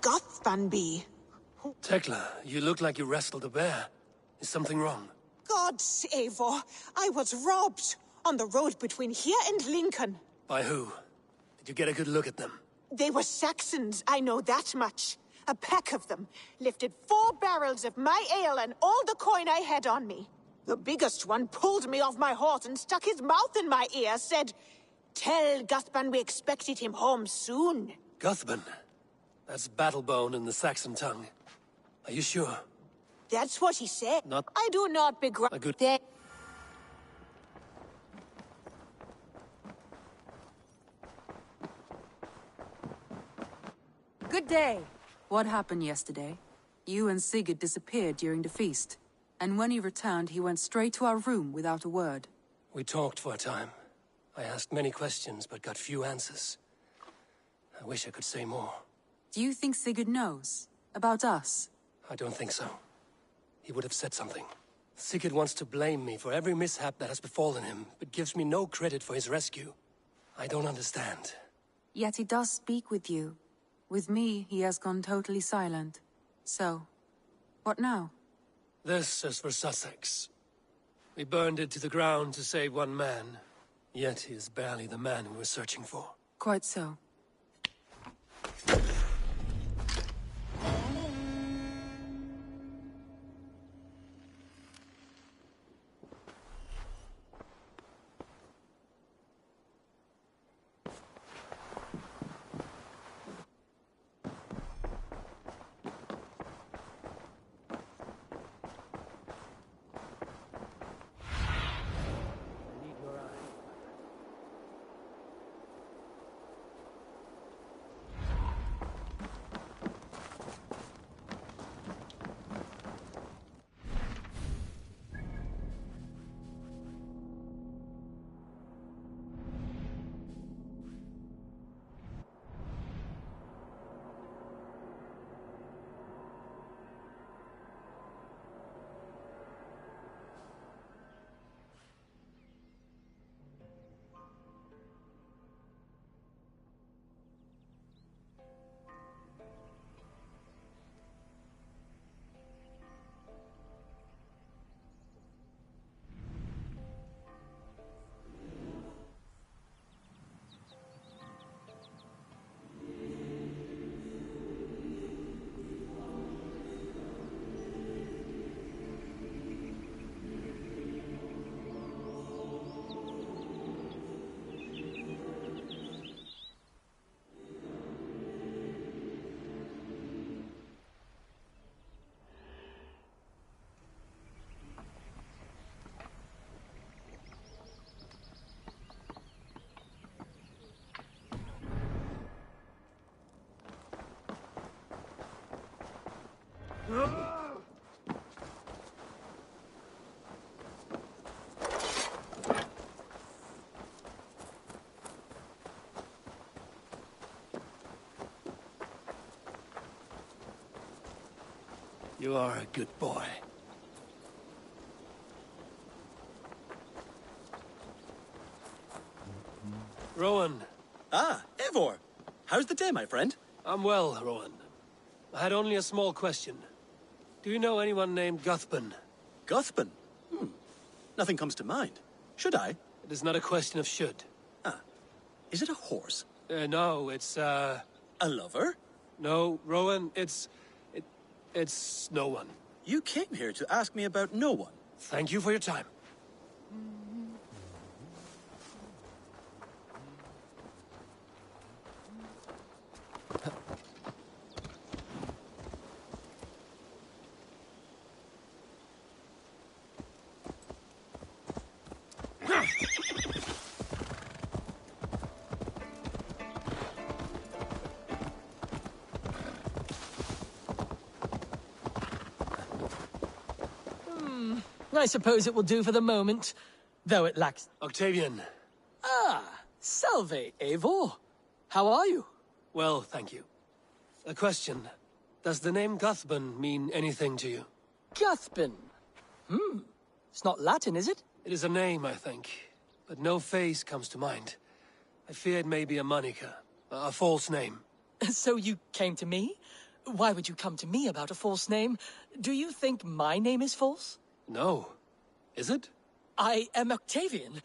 Gothban be? Tekla, you look like you wrestled a bear. Is something wrong? Gods, Eivor, I was robbed on the road between here and Lincoln. By who? Did you get a good look at them? They were Saxons, I know that much. A pack of them lifted 4 barrels of my ale and all the coin I had on me. The biggest one pulled me off my horse and stuck his mouth in my ear, said, "Tell Guthban we expected him home soon." Guthban? That's Battlebone in the Saxon tongue. Are you sure? That's what he said. Not... I do not begrudge... A good... Good day. What happened yesterday? You and Sigurd disappeared during the feast. And when he returned, he went straight to our room without a word. We talked for a time. I asked many questions, but got few answers. I wish I could say more. Do you think Sigurd knows? About us? I don't think so. He would have said something. Sigurd wants to blame me for every mishap that has befallen him, but gives me no credit for his rescue. I don't understand. Yet he does speak with you. With me, he has gone totally silent. So, what now? This is for Sussex. We burned it to the ground to save one man. Yet he is barely the man we were searching for. Quite so. You are a good boy. Rowan. Ah, Eivor. How's the day, my friend? I'm well, Rowan. I had only a small question. Do you know anyone named Guthban? Guthban? Nothing comes to mind. Should I? It is not a question of should. Ah. Is it a horse? No, it's, A lover? No, Rowan, it's no one. You came here to ask me about no one. Thank you for your time. I suppose it will do for the moment, though it lacks... Octavian. Ah, salve, Eivor. How are you? Well, thank you. A question. Does the name Guthban mean anything to you? Guthban? It's not Latin, is it? It is a name, I think. But no face comes to mind. I fear it may be a moniker. A false name. So you came to me? Why would you come to me about a false name? Do you think my name is false? No. Is it? I am Octavian.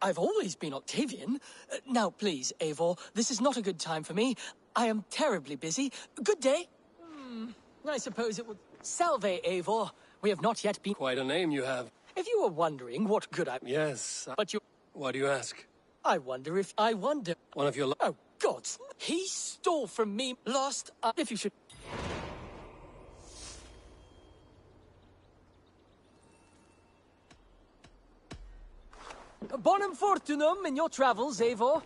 I've always been Octavian. Now, please, Eivor, this is not a good time for me. I am terribly busy. Good day. I suppose it would... Salve, Eivor. We have not yet been... Quite a name you have. If you were wondering what good I... Yes. But you... Why do you ask? I wonder if... I wonder... One of your... Oh, gods. He stole from me last... if you should... Bonum fortunum in your travels, Eivor.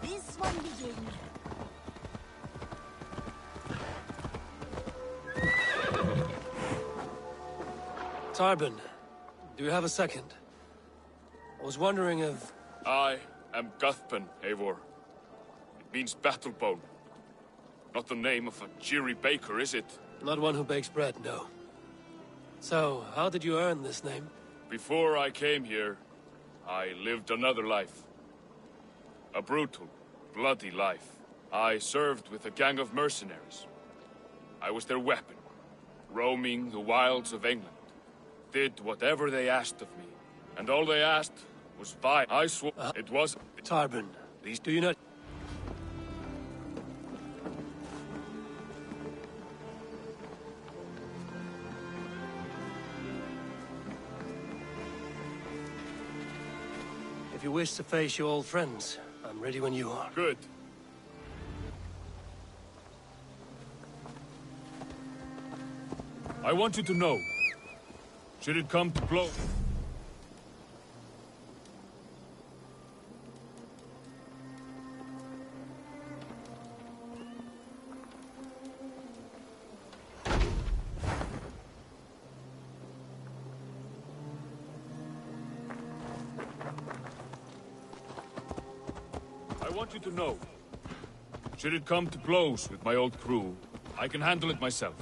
This one begins. Tarbin, do you have a second? I was wondering if... I am Guthban, Eivor. It means battle bone. Not the name of a cheery baker, is it? Not one who bakes bread, no. So, how did you earn this name? Before I came here, I lived another life. A brutal, bloody life. I served with a gang of mercenaries. I was their weapon, roaming the wilds of England. Did whatever they asked of me. And all they asked was violence. I swore it was... Tarbin, do you not... If you wish to face your old friends, I'm ready when you are. Good. I want you to know, should it come to blow... I want you to know, should it come to blows with my old crew, I can handle it myself.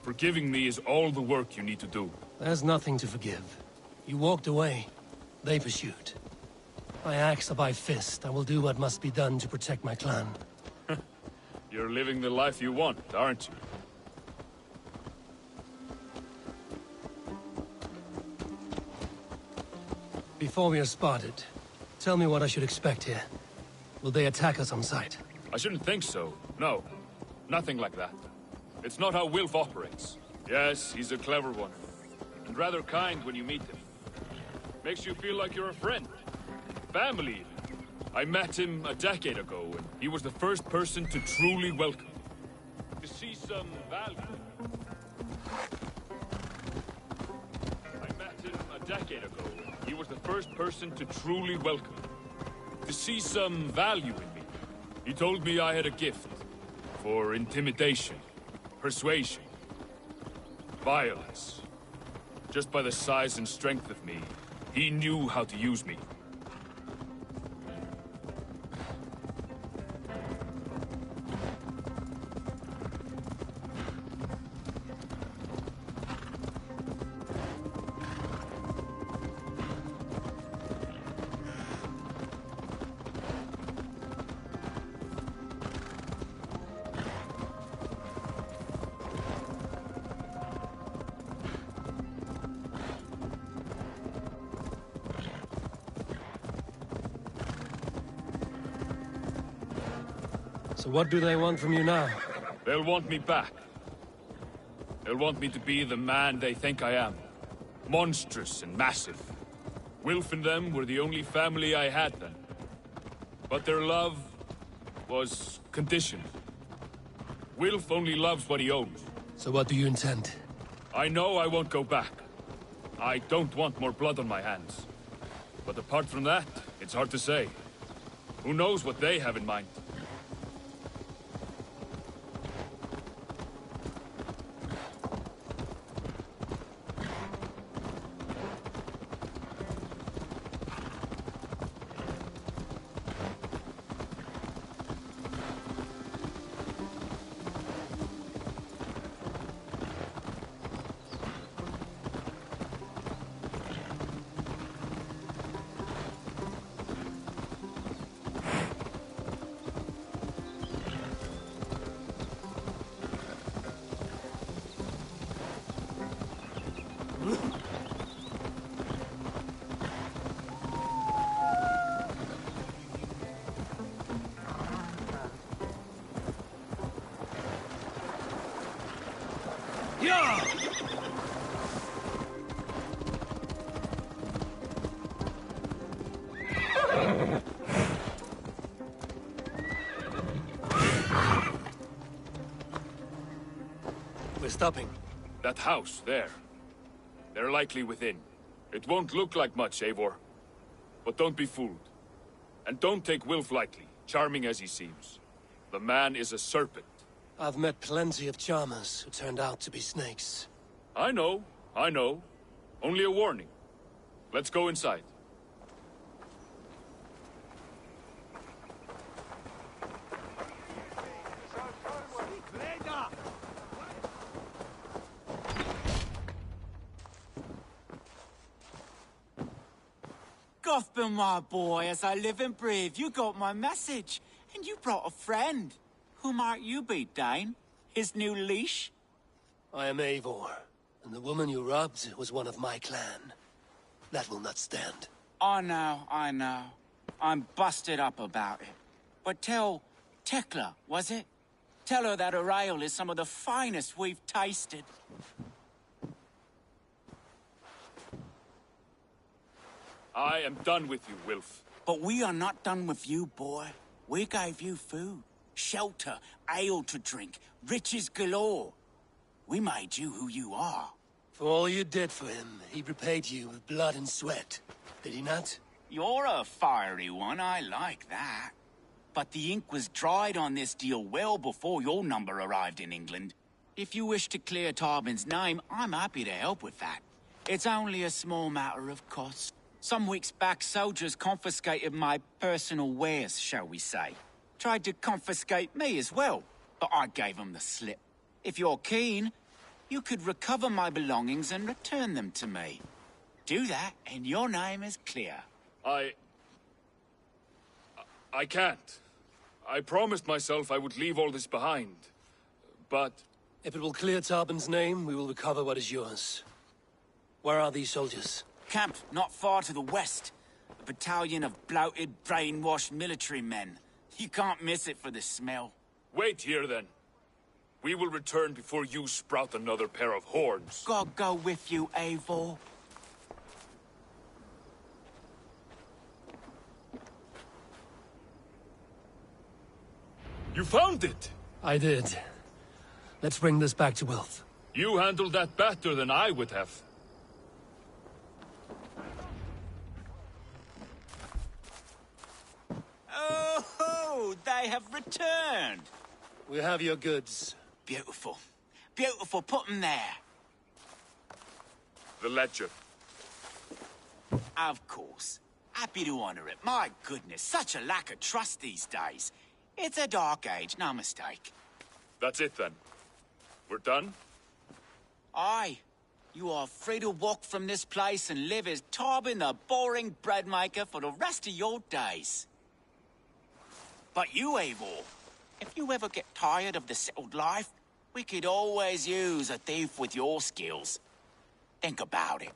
Forgiving me is all the work you need to do. There's nothing to forgive. You walked away. They pursued. By axe or by fist, I will do what must be done to protect my clan. You're living the life you want, aren't you? Before we are spotted, tell me what I should expect here. Will they attack us on sight? I shouldn't think so. No. Nothing like that. It's not how Wilf operates. Yes, he's a clever one. And rather kind when you meet him. Makes you feel like you're a friend. Family, even. I met him a decade ago, and he was the first person to truly welcome me. To see some value. I met him a decade ago, and he was the first person to truly welcome me. To see some value in me. He told me I had a gift. For intimidation. Persuasion. Violence. Just by the size and strength of me, he knew how to use me. So what do they want from you now? They'll want me back. They'll want me to be the man they think I am. Monstrous and massive. Wilf and them were the only family I had then. But their love was conditioned. Wilf only loves what he owns. So what do you intend? I know I won't go back. I don't want more blood on my hands. But apart from that, it's hard to say. Who knows what they have in mind? We're stopping. That house, there. They're likely within. It won't look like much, Eivor. But don't be fooled. And don't take Wilf lightly, charming as he seems. The man is a serpent. I've met plenty of charmers who turned out to be snakes. I know. Only a warning. Let's go inside. Gothman, my boy, as I live and breathe, you got my message. And you brought a friend. Who might you be, Dane? His new leash? I am Eivor, and the woman you robbed was one of my clan. That will not stand. I know. I'm busted up about it. But tell Tekla, was it? Tell her that her ale is some of the finest we've tasted. I am done with you, Wilf. But we are not done with you, boy. We gave you food, shelter, ale to drink, riches galore. We made you who you are. For all you did for him, he repaid you with blood and sweat. Did he not? You're a fiery one, I like that. But the ink was dried on this deal well before your number arrived in England. If you wish to clear Tarbin's name, I'm happy to help with that. It's only a small matter of cost. Some weeks back, soldiers confiscated my personal wares, shall we say. Tried to confiscate me as well, but I gave them the slip. If you're keen, you could recover my belongings and return them to me. Do that, and your name is clear. I can't. I promised myself I would leave all this behind. But... If it will clear Tarbin's name, we will recover what is yours. Where are these soldiers? Camped not far to the west. A battalion of bloated, brainwashed military men. You can't miss it for the smell. Wait here, then. We will return before you sprout another pair of horns. God go with you, Eivor. You found it! I did. Let's bring this back to Wilf. You handled that better than I would have. Oh, they have returned! We have your goods. Beautiful. Beautiful, put them there. The ledger. Of course. Happy to honor it. My goodness, such a lack of trust these days. It's a dark age, no mistake. That's it, then. We're done? Aye. You are free to walk from this place and live as Tarbin the boring bread maker for the rest of your days. But you, Eivor, if you ever get tired of the settled life, we could always use a thief with your skills. Think about it.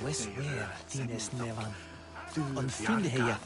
Wesware tines nevan. On fyndigheia.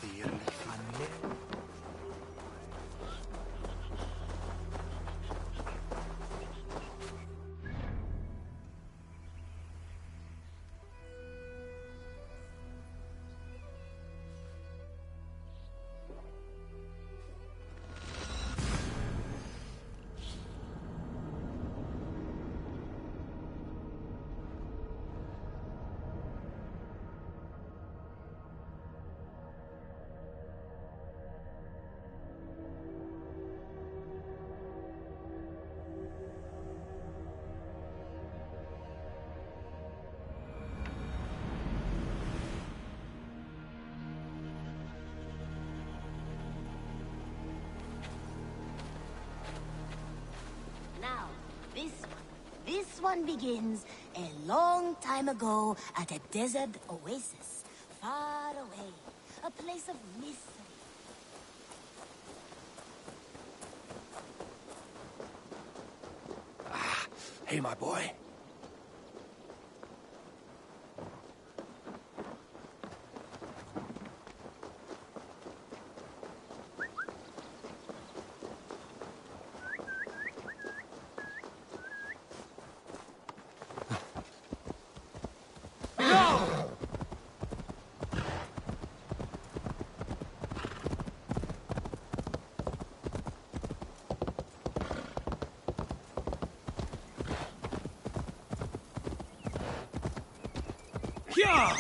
Now, this one begins a long time ago at a desert oasis, far away, a place of mystery. Hey, my boy. Yeah!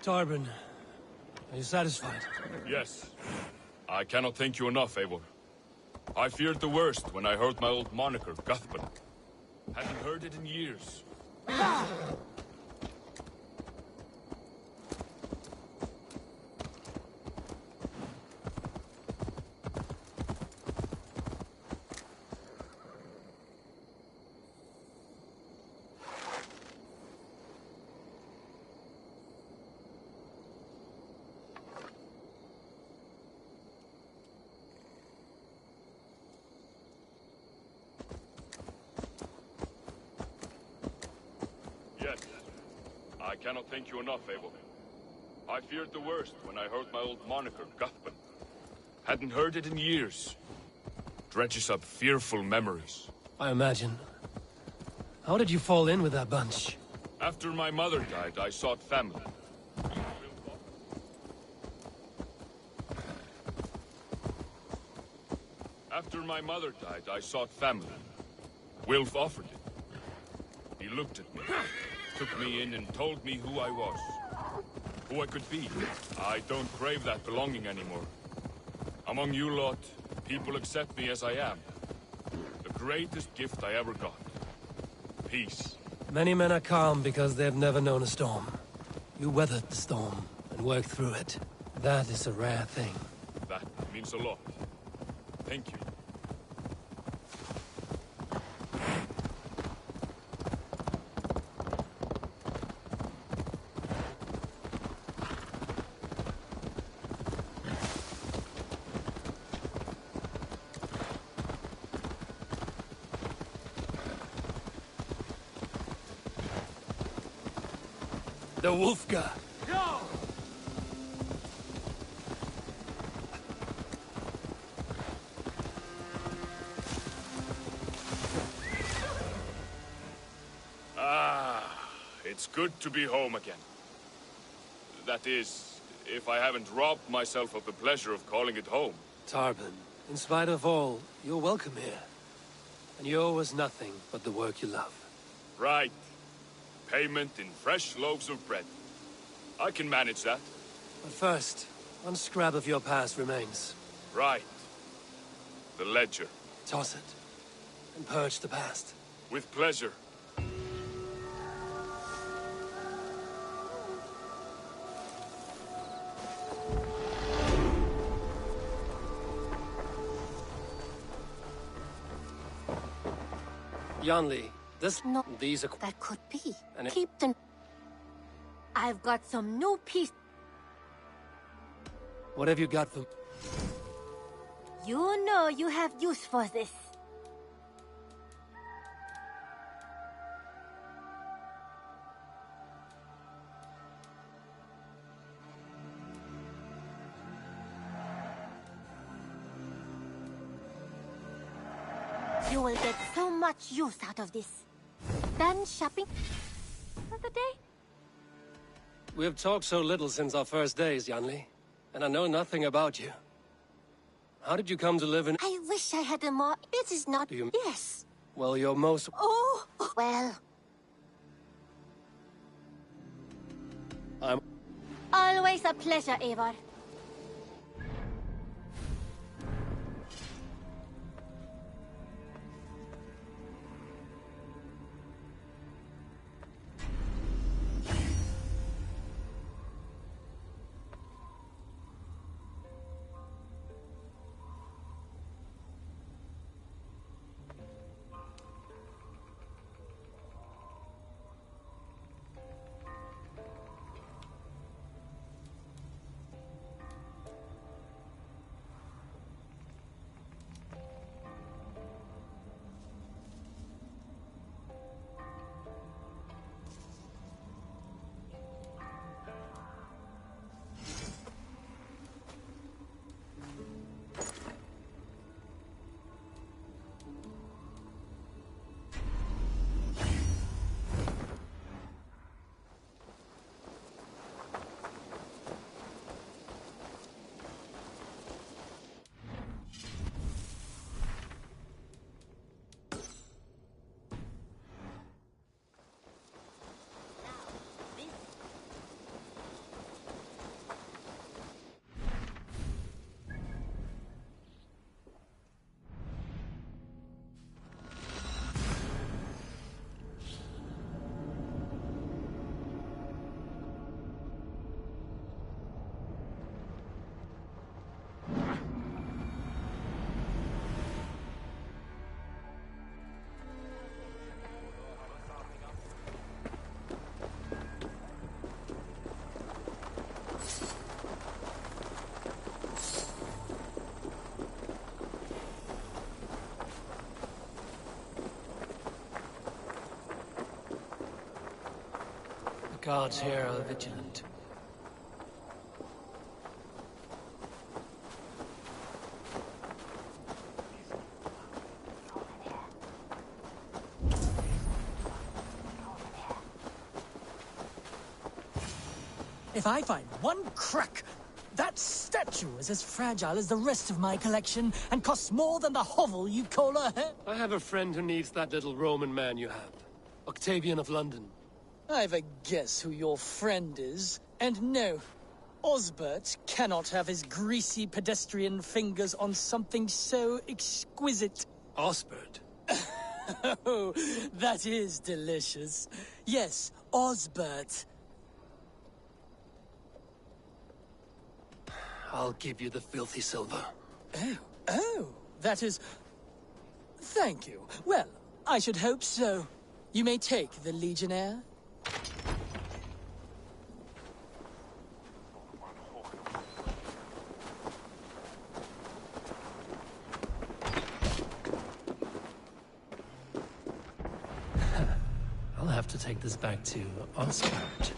Tarbin, are you satisfied? Yes. I cannot thank you enough, Eivor. I feared the worst when I heard my old moniker, Guthban. Hadn't heard it in years. I cannot thank you enough, Eivor. I feared the worst when I heard my old moniker, Guthman. Hadn't heard it in years. Dredges up fearful memories. I imagine. How did you fall in with that bunch? After my mother died, I sought family. After my mother died, I sought family. Wilf offered it. He looked at me, took me in and told me who I was. Who I could be. I don't crave that belonging anymore. Among you lot, people accept me as I am. The greatest gift I ever got. Peace. Many men are calm because they've never known a storm. You weathered the storm and worked through it. That is a rare thing. That means a lot. Thank you. The Wolfgar. Go! It's good to be home again. That is, if I haven't robbed myself of the pleasure of calling it home. Tarban, in spite of all, you're welcome here. And you owe us nothing but the work you love. Right. Payment in fresh loaves of bread. I can manage that. But first, one scrap of your past remains. Right. The ledger. Toss it. And purge the past. With pleasure. Yanli, these are... That could be. And Keep them. I've got some new piece. What have you got for... You know you have use for this. You will get so much use out of this. Done shopping for the day? We have talked so little since our first days, Yanli. And I know nothing about you. How did you come to live in... I wish I had a more... It is not... Do you... Yes. Well, you're most... Oh, well. I'm... Always a pleasure, Eivor. Guards here are vigilant. If I find one crack, that statue is as fragile as the rest of my collection and costs more than the hovel you call a... I have a friend who needs that little Roman man you have. Octavian of London. I've a guess who your friend is. And no, Osbert cannot have his greasy pedestrian fingers on something so exquisite. Osbert? Oh, that is delicious. Yes, Osbert. I'll give you the filthy silver. Oh, that is... Thank you. Well, I should hope so. You may take the Legionnaire. I'll have to take this back to Osbert.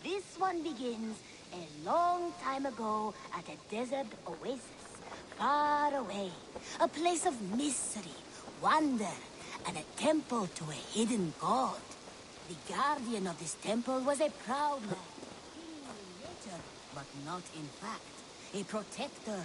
This one begins a long time ago at a desert oasis, far away. A place of mystery, wonder, and a temple to a hidden god. The guardian of this temple was a proud man, king in nature, but not in fact. A protector